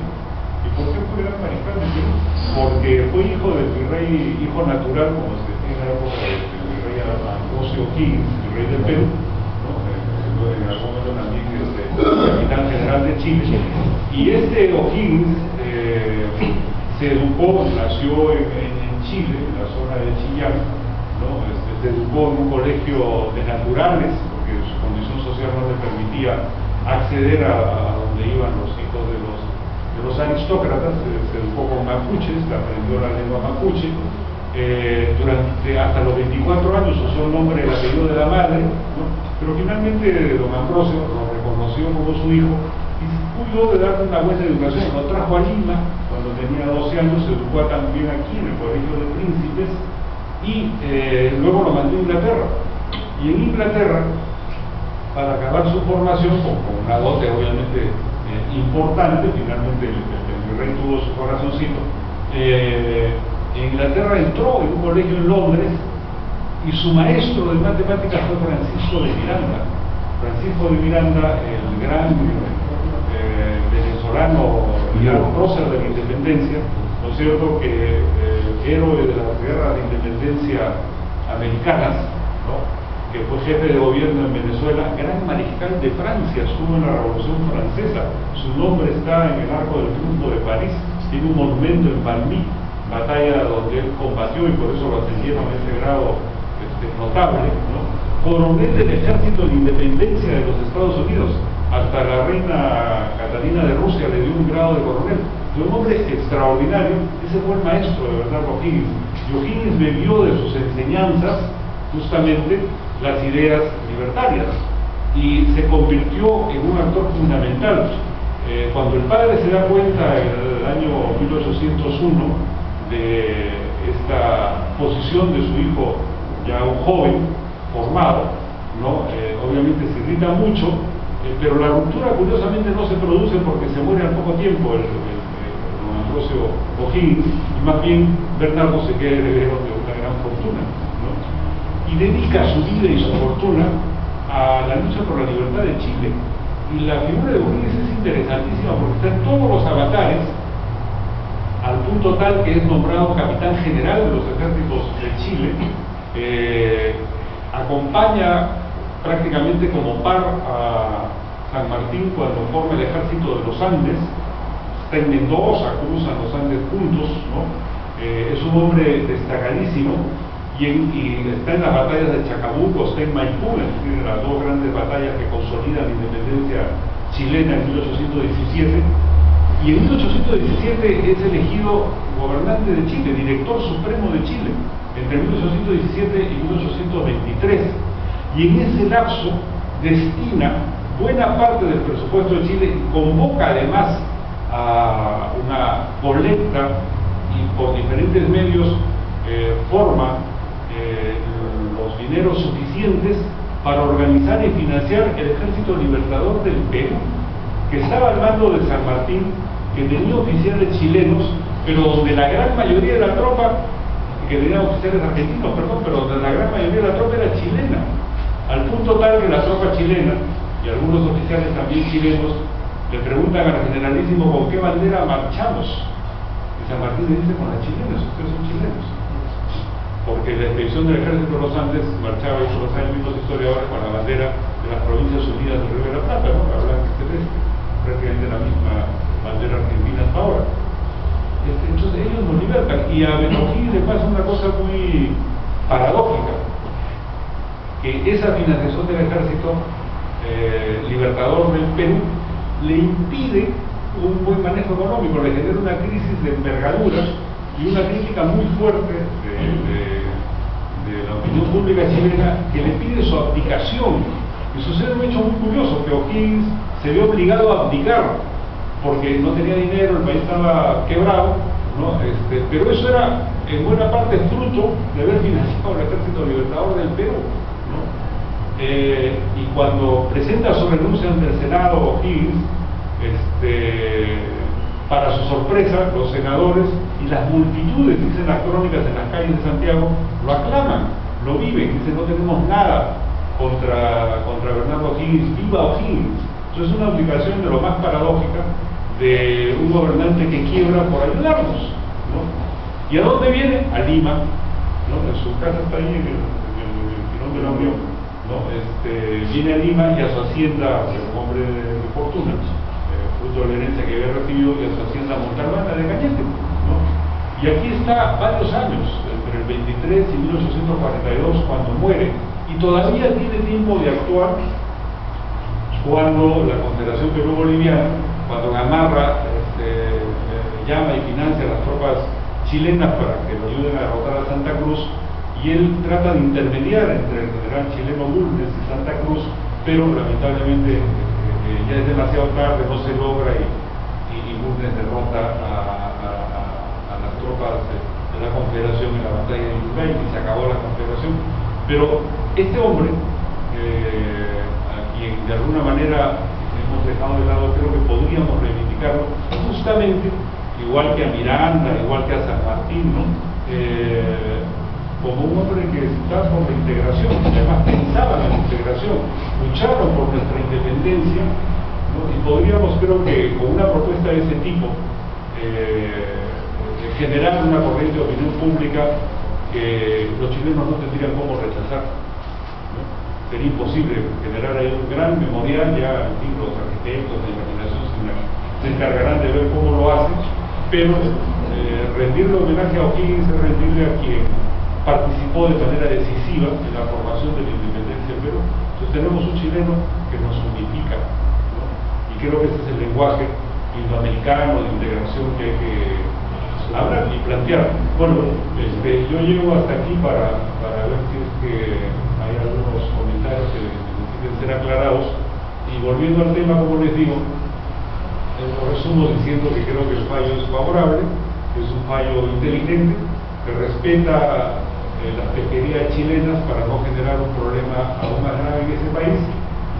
¿Y por qué fue gran mariscal del Perú? Porque fue hijo del virrey, hijo natural, como se decía en la época del virrey Ambrosio O'Higgins, el rey del Perú, ¿no? En algún momento también capitán general de Chile. Y este O'Higgins se educó, nació en Chile, en la zona de Chillán, ¿no? Se educó en un colegio de naturales, porque su condición social no le permitía acceder a donde iban los hijos de los aristócratas. Se educó con mapuches, aprendió la lengua mapuche, hasta los 24 años usó el nombre y el apellido de la madre, ¿no? Pero finalmente don Ambrosio lo reconoció como su hijo y pudo darle una buena educación. Lo trajo a Lima cuando tenía 12 años, se educó también aquí en el Colegio de Príncipes y luego lo mandó a Inglaterra. Y en Inglaterra, para acabar su formación, con una dote obviamente importante, finalmente el rey tuvo su corazoncito, en Inglaterra entró en un colegio en Londres y su maestro de matemáticas fue Francisco de Miranda. Francisco de Miranda, el gran venezolano, prócer de la independencia, ¿no es cierto?, que héroe de las guerras de independencia americanas, ¿no?, que fue jefe de gobierno en Venezuela, gran mariscal de Francia, estuvo en la Revolución Francesa, su nombre está en el Arco del Triunfo de París, tiene un monumento en Valmy, batalla donde él combatió y por eso lo ascendieron a ese grado notable, ¿no? Coronel del Ejército de Independencia de los Estados Unidos, hasta la reina Catalina de Rusia le dio un grado de coronel. De un hombre extraordinario. Ese fue el maestro de Bernardo O'Higgins. Y O'Higgins bebió de sus enseñanzas justamente las ideas libertarias y se convirtió en un actor fundamental. Cuando el padre se da cuenta en el año 1801 de esta posición de su hijo, ya un joven formado, ¿no? Obviamente se irrita mucho, pero la ruptura curiosamente no se produce porque se muere al poco tiempo don Ambrosio O'Higgins, y más bien Bernardo se queda heredero de una gran fortuna, ¿no? Y dedica su vida y su fortuna a la lucha por la libertad de Chile. Y la figura de O'Higgins es interesantísima porque está en todos los avatares, al punto tal que es nombrado capitán general de los ejércitos de Chile, acompaña prácticamente como par a San Martín cuando forma el ejército de los Andes, está en Mendoza, cruzan los Andes juntos, ¿no? Es un hombre destacadísimo y está en las batallas de Chacabuco, está en Maipú, en las dos grandes batallas que consolidan la independencia chilena en 1817. Y en 1817 es elegido gobernante de Chile, director supremo de Chile, entre 1817 y 1823. Y en ese lapso destina buena parte del presupuesto de Chile, convoca además a una colecta y por diferentes medios forma los dineros suficientes para organizar y financiar el Ejército Libertador del Perú, que estaba al mando de San Martín, que tenía oficiales chilenos, pero donde la gran mayoría de la tropa, que tenían oficiales argentinos, perdón, pero donde la gran mayoría de la tropa era chilena, al punto tal que la tropa chilena y algunos oficiales también chilenos le preguntan al generalísimo con qué bandera marchamos, y San Martín le dice con las chilenas, ustedes son chilenos, porque la expedición del Ejército de los Andes marchaba, y lo saben mismos historiadores, con la bandera de las Provincias Unidas del Río de la Plata, ¿no? La blanca y celeste, prácticamente la misma bandera argentina hasta ahora. Entonces ellos nos libertan, y a O'Higgins le pasa una cosa muy paradójica, que esa financiación del Ejército Libertador del Perú le impide un buen manejo económico, le genera una crisis de envergadura y una crítica muy fuerte de la opinión pública chilena, que le pide su abdicación. Y sucede un hecho muy curioso, que O'Higgins se vio obligado a abdicar porque no tenía dinero, el país estaba quebrado, ¿no? Pero eso era en buena parte fruto de haber financiado el Ejército Libertador del Perú, ¿no? Y cuando presenta su renuncia ante el Senado O'Higgins, para su sorpresa, los senadores y las multitudes, dicen las crónicas, en las calles de Santiago, lo aclaman, lo viven, dicen: no tenemos nada contra Bernardo O'Higgins, viva O'Higgins. Eso es una aplicación de lo más paradójica de un gobernante que quiebra por ayudarnos, ¿no? ¿Y a dónde viene? A Lima, ¿no? Su casa está ahí en el Pirón de la Unión, ¿no? Viene a Lima y a su hacienda, un hombre de fortuna, fruto de la herencia que había recibido, y a su hacienda Montalbana de Cañete, ¿no? Y aquí está varios años, entre el 23 y 1842, cuando muere, y todavía tiene tiempo de actuar cuando la Confederación Perú-Boliviana, cuando Gamarra llama y financia a las tropas chilenas para que lo ayuden a derrotar a Santa Cruz, y él trata de intermediar entre el general chileno Bulnes y Santa Cruz, pero lamentablemente ya es demasiado tarde, no se logra, y Bulnes derrota a las tropas de la Confederación en la batalla de Yungay, y se acabó la Confederación. Pero este hombre, a quien de alguna manera hemos dejado de lado, creo que podríamos reivindicarlo, justamente igual que a Miranda, igual que a San Martín, ¿no? Como un hombre que está por la integración, que además pensaba en la integración, lucharon por nuestra independencia, ¿no? Y podríamos, creo que con una propuesta de ese tipo, generar una corriente de opinión pública que los chilenos no tendrían cómo rechazar, ¿no? Sería imposible generar ahí un gran memorial. Ya, en fin, los arquitectos de imaginación se encargarán de ver cómo lo hacen, pero rendirle homenaje a O'Higgins es rendirle a quien participó de manera decisiva en la formación de la independencia del Perú. Entonces tenemos un chileno que nos unifica, ¿no? Y creo que ese es el lenguaje indoamericano de integración que hay que hablar y plantear. Bueno, yo llego hasta aquí para ver si es que hay algunos comentarios que necesiten ser aclarados, y volviendo al tema, como les digo, lo resumo diciendo que creo que el fallo es favorable, que es un fallo inteligente, que respeta las pesquerías chilenas para no generar un problema aún más grave en ese país,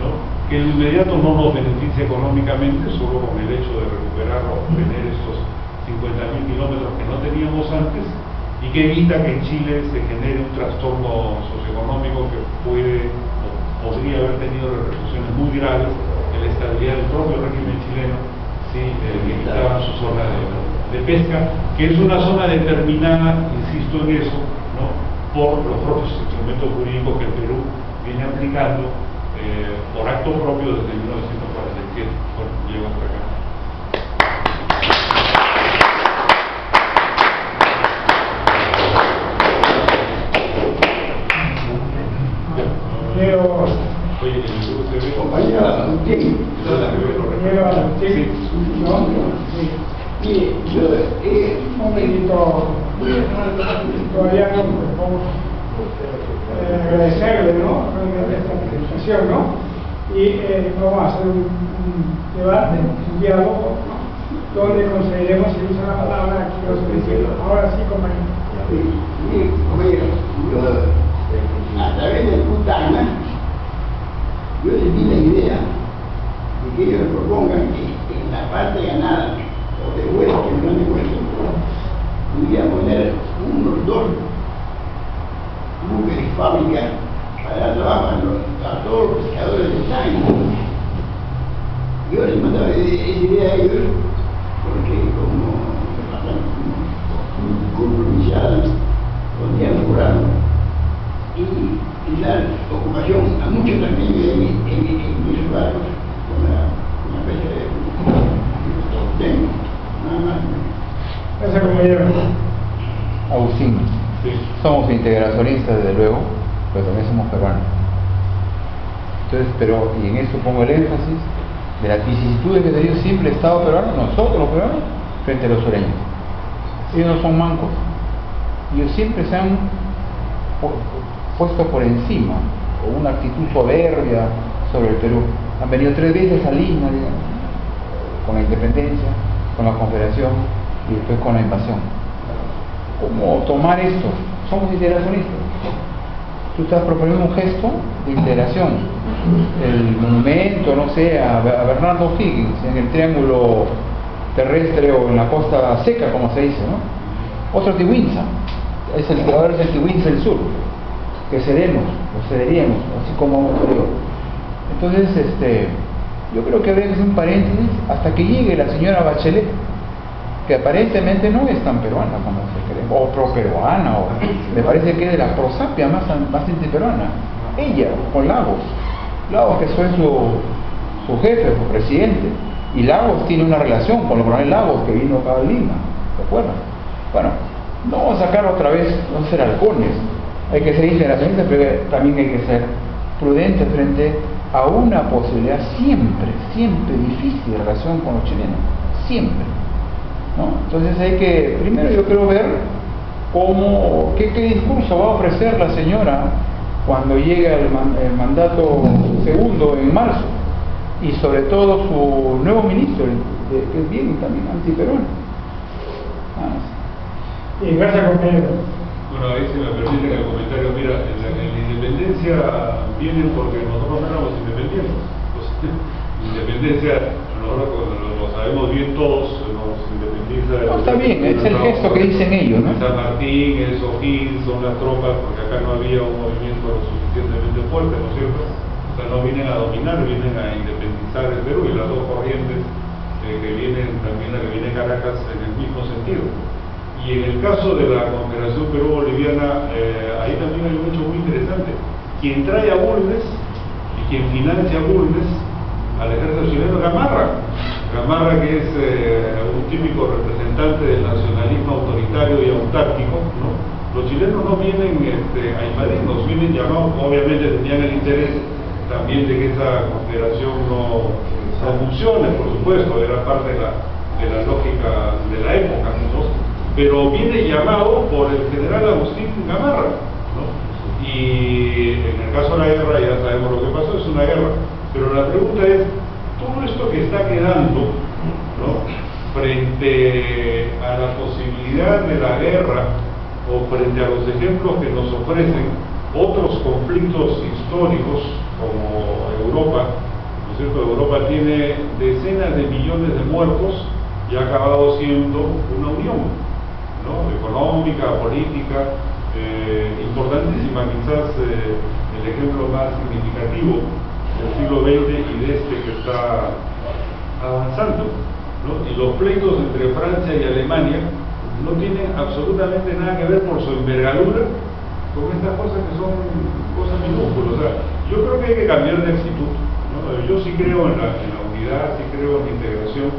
¿no? Que en inmediato no nos beneficia económicamente, solo con el hecho de recuperar o obtener estos 50.000 kilómetros que no teníamos antes, y que evita que en Chile se genere un trastorno socioeconómico que puede o podría haber tenido repercusiones muy graves en la estabilidad del propio régimen chileno si limitaban su zona de pesca, que es una zona determinada, insisto en eso, ¿no? Por los propios instrumentos jurídicos que el Perú viene aplicando por acto propio desde 1947. Bueno, llego hasta acá. Oye, compañera Agustín, un momentito, todavía no podemos agradecerle, ¿no? Esta presentación, ¿no? y vamos a hacer un debate, un diálogo, ¿no? Donde conseguiremos, si usa la palabra que lo solicito. Ahora sí, compañero. Sí, compañero, a través del Putana, yo les di la idea de que ellos propongan que en la parte ganada o de vuelta, que no han devuelto, pudiera poner unos 2 buques de fábrica para dar trabajo a todos los pescadores del China. Yo les mandaba esa idea a ellos porque como compromisadas podían lograr y dar ocupación a muchos también en mis barcos con la fecha de nada más. Gracias, compañero. Agustín, Sí. somos integracionistas desde luego, pero también somos peruanos. Entonces, pero, y en eso pongo el énfasis de las vicisitudes que ha tenido siempre el Estado peruano, nosotros los peruanos, frente a los sureños. Ellos no son mancos, ellos siempre se han puesto por encima, con una actitud soberbia sobre el Perú. Han venido 3 veces a Lima, digamos, con la independencia, con la confederación y después con la invasión. ¿Cómo tomar esto? Somos integracionistas. Tú estás proponiendo un gesto de integración. El monumento, no sé, a Bernardo Higgins en el triángulo terrestre o en la costa seca, como se dice, ¿no? Otro Tiwinza, ahora es el Tiwinza del sur, que cedemos, o cederíamos, así como ocurrió. Entonces, yo creo que debe ser un paréntesis hasta que llegue la señora Bachelet, que aparentemente no es tan peruana como se cree, o pro-peruana, o me parece que es de la prosapia más antiperuana. Ella, con Lagos que fue su jefe, su presidente, y Lagos tiene una relación con el coronel Lagos que vino acá a Lima, ¿se acuerdan? Bueno, no vamos a sacar otra vez, no ser halcones, hay que ser integracionistas, pero también hay que ser prudentes frente a una posibilidad siempre difícil de relación con los chilenos, siempre, ¿no? Entonces hay que, primero yo quiero ver qué discurso va a ofrecer la señora cuando llegue el mandato segundo en marzo, y sobre todo su nuevo ministro, que es bien también antiperuano. Y gracias, compañero. Bueno, ahí si me permiten el comentario, mira, la independencia viene porque nosotros no éramos independientes. Independencia, nosotros lo sabemos bien todos, nos independiza. No, está bien, es el gesto que dicen ellos, ¿no? San Martín, el O'Higgins, son las tropas, porque acá no había un movimiento lo suficientemente fuerte, ¿no es cierto? O sea, no vienen a dominar, vienen a independizar el Perú, y las dos corrientes que vienen, también la que viene Caracas en el mismo sentido. Y en el caso de la Confederación Perú-Boliviana, ahí también hay un hecho muy interesante. Quien trae a Bulnes y quien financia a Bulnes al ejército chileno es Gamarra, que es un típico representante del nacionalismo autoritario y autáctico, ¿no? Los chilenos no vienen a invadir, nos vienen llamados, obviamente tenían el interés también de que esa confederación no funcione, por supuesto, era parte de la lógica de la época, ¿no? Pero viene llamado por el general Agustín Gamarra, ¿no? Y en el caso de la guerra, ya sabemos lo que pasó, es una guerra, pero la pregunta es, todo esto que está quedando, ¿no?, frente a la posibilidad de la guerra o frente a los ejemplos que nos ofrecen otros conflictos históricos como Europa, ¿no es cierto? Europa tiene decenas de millones de muertos y ha acabado siendo una unión, ¿no?, económica, política, importantísima, quizás el ejemplo más significativo del siglo XX y de este que está avanzando, ¿no? Y los pleitos entre Francia y Alemania no tienen absolutamente nada que ver por su envergadura con estas cosas que son cosas minúsculas. O sea, yo creo que hay que cambiar de actitud, ¿no? Yo sí creo en la unidad, sí creo en la integración,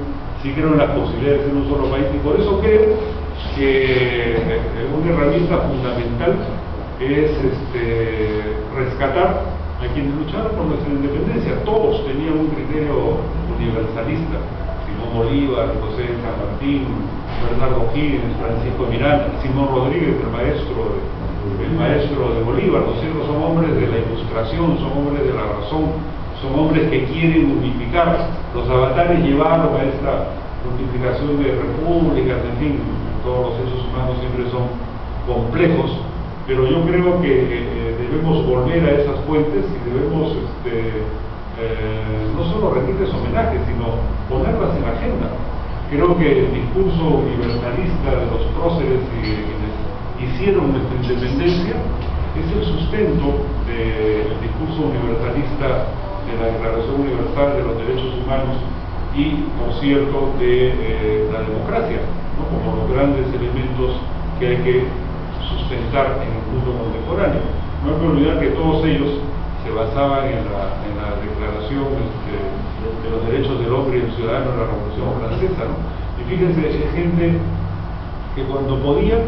sí creo en las posibilidades de ser un solo país, y por eso creo que una herramienta fundamental es rescatar a quienes lucharon por nuestra independencia. Todos tenían un criterio universalista: Simón Bolívar, José de San Martín, Bernardo Higgins, Francisco Miranda, Simón Rodríguez, el maestro de Bolívar. Los otros son hombres de la ilustración, son hombres de la razón, son hombres que quieren unificar. Los avatares llevaron a esta multiplicación de repúblicas, en fin, todos los hechos humanos siempre son complejos, pero yo creo que debemos volver a esas fuentes y debemos no solo rendirles homenaje, sino ponerlas en la agenda. Creo que el discurso universalista de los próceres y de quienes hicieron nuestra independencia es el sustento del discurso universalista de la Declaración Universal de los Derechos Humanos y, por cierto, de la democracia, ¿no? Como los grandes elementos que hay que sustentar en el mundo contemporáneo. No hay que olvidar que todos ellos se basaban en la Declaración de los Derechos del Hombre y del Ciudadano de la Revolución Francesa, ¿no? Y fíjense, es gente que cuando podía,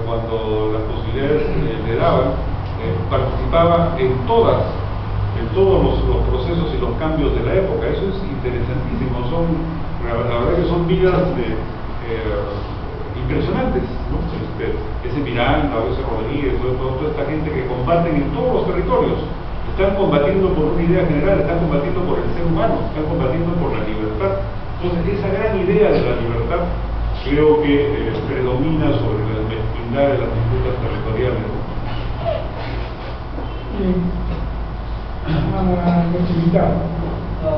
cuando las posibilidades le daban, participaba en todos los procesos y los cambios de la época. Eso es interesantísimo. La verdad que son vidas impresionantes, ¿no? Ese Miranda, ese Rodríguez, toda esta gente que combaten en todos los territorios, están combatiendo por una idea general, están combatiendo por el ser humano, están combatiendo por la libertad. Entonces, esa gran idea de la libertad creo que predomina sobre la mezquindad de las disputas territoriales.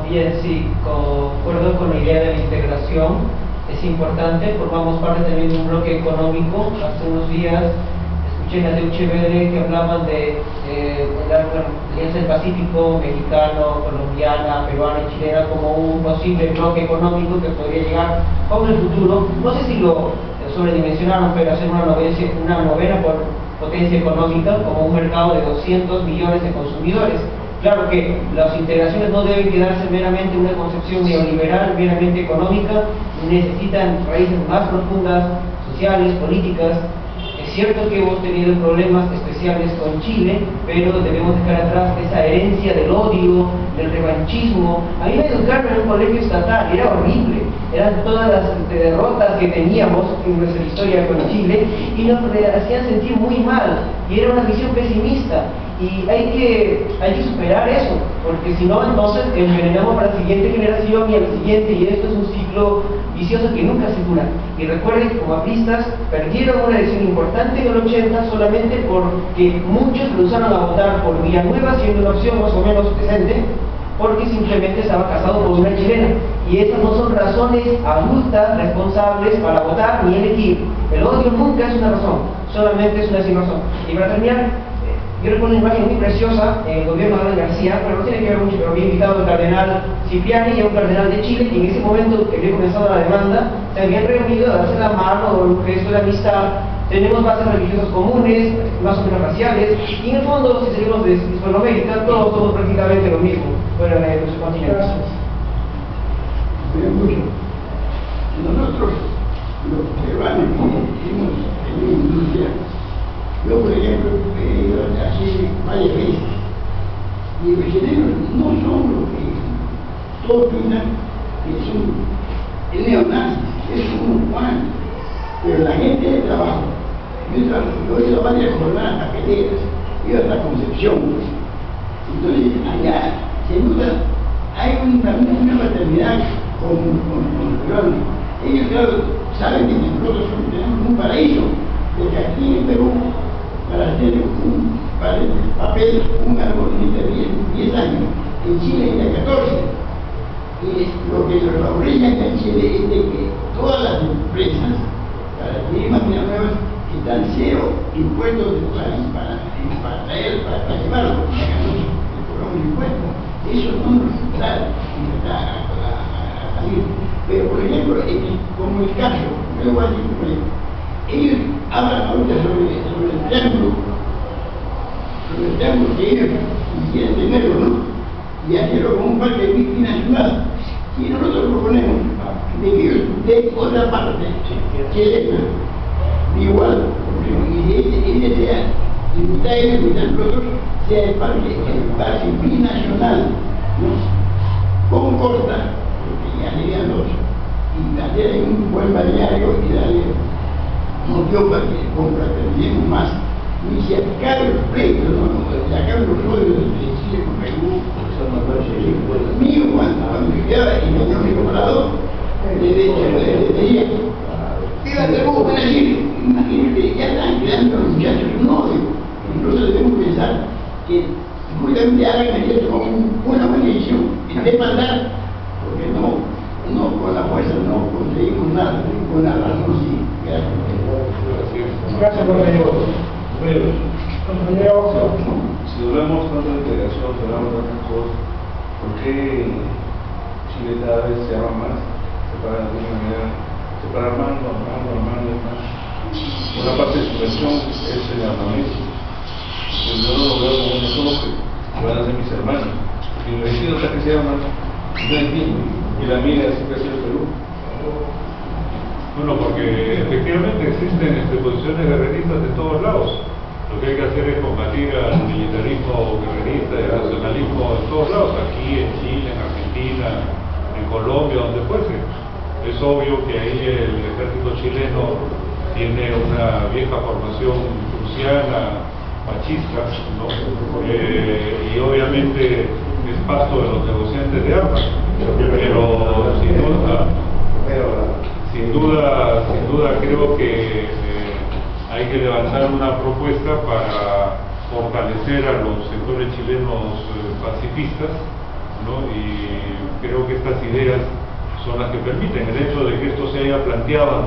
Bien, sí, concuerdo con la idea de la integración. Es importante, formamos parte también de un bloque económico. Hace unos días escuché en la Deutsche Welle que hablaban de la Alianza del Pacífico mexicano, colombiana, peruana y chilena como un posible bloque económico que podría llegar con el futuro. No sé si lo sobredimensionaron, pero hacer una novena potencia económica, como un mercado de 200 millones de consumidores. Claro que las integraciones no deben quedarse meramente en una concepción neoliberal, meramente económica, necesitan raíces más profundas, sociales, políticas. Es cierto que hemos tenido problemas especiales con Chile, pero debemos dejar atrás esa herencia del odio, del revanchismo. A mí me educaron en un colegio estatal, era horrible, eran todas las derrotas que teníamos en nuestra historia con Chile y nos hacían sentir muy mal, y era una visión pesimista. Y hay que superar eso, porque si no, entonces envenenamos para la siguiente generación y a la siguiente, y esto es un ciclo vicioso que nunca se cura. Y recuerden que como apristas perdieron una elección importante en el 80 solamente porque muchos rehusaron a votar por Villanueva, siendo una opción más o menos decente, porque simplemente estaba casado con una chilena. Y esas no son razones adultas, responsables para votar ni elegir. El odio nunca es una razón, solamente es una sin razón. Y para terminar, yo recuerdo una imagen muy preciosa en el gobierno de Alan García, pero no tiene que ver mucho, pero había invitado al cardenal Cipriani y a un cardenal de Chile, y en ese momento que había comenzado la demanda, se habían reunido a darse la mano, un gesto de amistad. Tenemos bases religiosas comunes, más o menos raciales, y en el fondo, si seguimos de Hispanoamérica, todos somos prácticamente lo mismo, fuera de nuestros continentes. Nosotros, los peruanos que hemos tenido industria, yo, por ejemplo, he ido así varias veces, y los chilenos no son lo que todos piensan que son neonazis, es un Juan, pero la gente de trabajo. Yo he ido a varias jornadas papeleras, he ido hasta Concepción, entonces allá, sin duda, hay una fraternidad con los peruanos. Ellos, claro, saben que nosotros tenemos un paraíso, de que aquí en Perú, para hacer el papel, un árbol necesita 10 años, en Chile ya 14. Y lo que nos favorece acá en Chile es de que todas las empresas, para adquirir máquinas nuevas, están cero impuestos para traer, para llevarlo, le cobramos impuestos. Eso no nos da a salir. Pero, por ejemplo, como el caso, yo voy a decir, por ejemplo, ellos hablan ahorita sobre el triángulo que ellos quieren tenerlo, ¿no? Y hacerlo como un parque binacional. Y nosotros proponemos de que ellos den otra parte chilena, igual, y ella sea, y mitad ellos, mitad nosotros, sea el parque binacional, ¿no? Con costa, porque ya serían dos, y hacer un buen balneario y darle motivo para que confraternicemos más. y se acabe el pleito, ¿no? Se acabe los rollos de Chile con Perú. Mío, cuando me quedaba en el comprador, le decía, viva Perú, buena Chile. Imagínate, ya están creando los muchachos un odio. Incluso debemos pensar que justamente hagan esto como una buena decisión, en vez de mandar, porque no con la fuerza no conseguimos nada, con la razón sí. Gracias, compañero. Compañero, Si hablamos tanto de integración, si hablamos de tantas cosas, ¿por qué Chile cada vez se arma más? Se para de alguna manera, se para armando. Una parte de su versión es el armamento. Pues yo no lo veo como un negocio, que van a ser mis hermanos. Y los vecinos que se llaman, no entiendo. Y la mira siempre ha sido Perú. Bueno, porque efectivamente existen posiciones guerreristas de todos lados. Lo que hay que hacer es combatir al militarismo guerrerista y al nacionalismo de todos lados, aquí en Chile, en Argentina, en Colombia, donde fuese. Es obvio que ahí el ejército chileno tiene una vieja formación prusiana, machista, ¿no? Y obviamente es pasto de los negociantes de armas, pero sin duda creo que hay que levantar una propuesta para fortalecer a los sectores chilenos pacifistas, ¿no? Y creo que estas ideas son las que permiten el hecho de que esto se haya planteado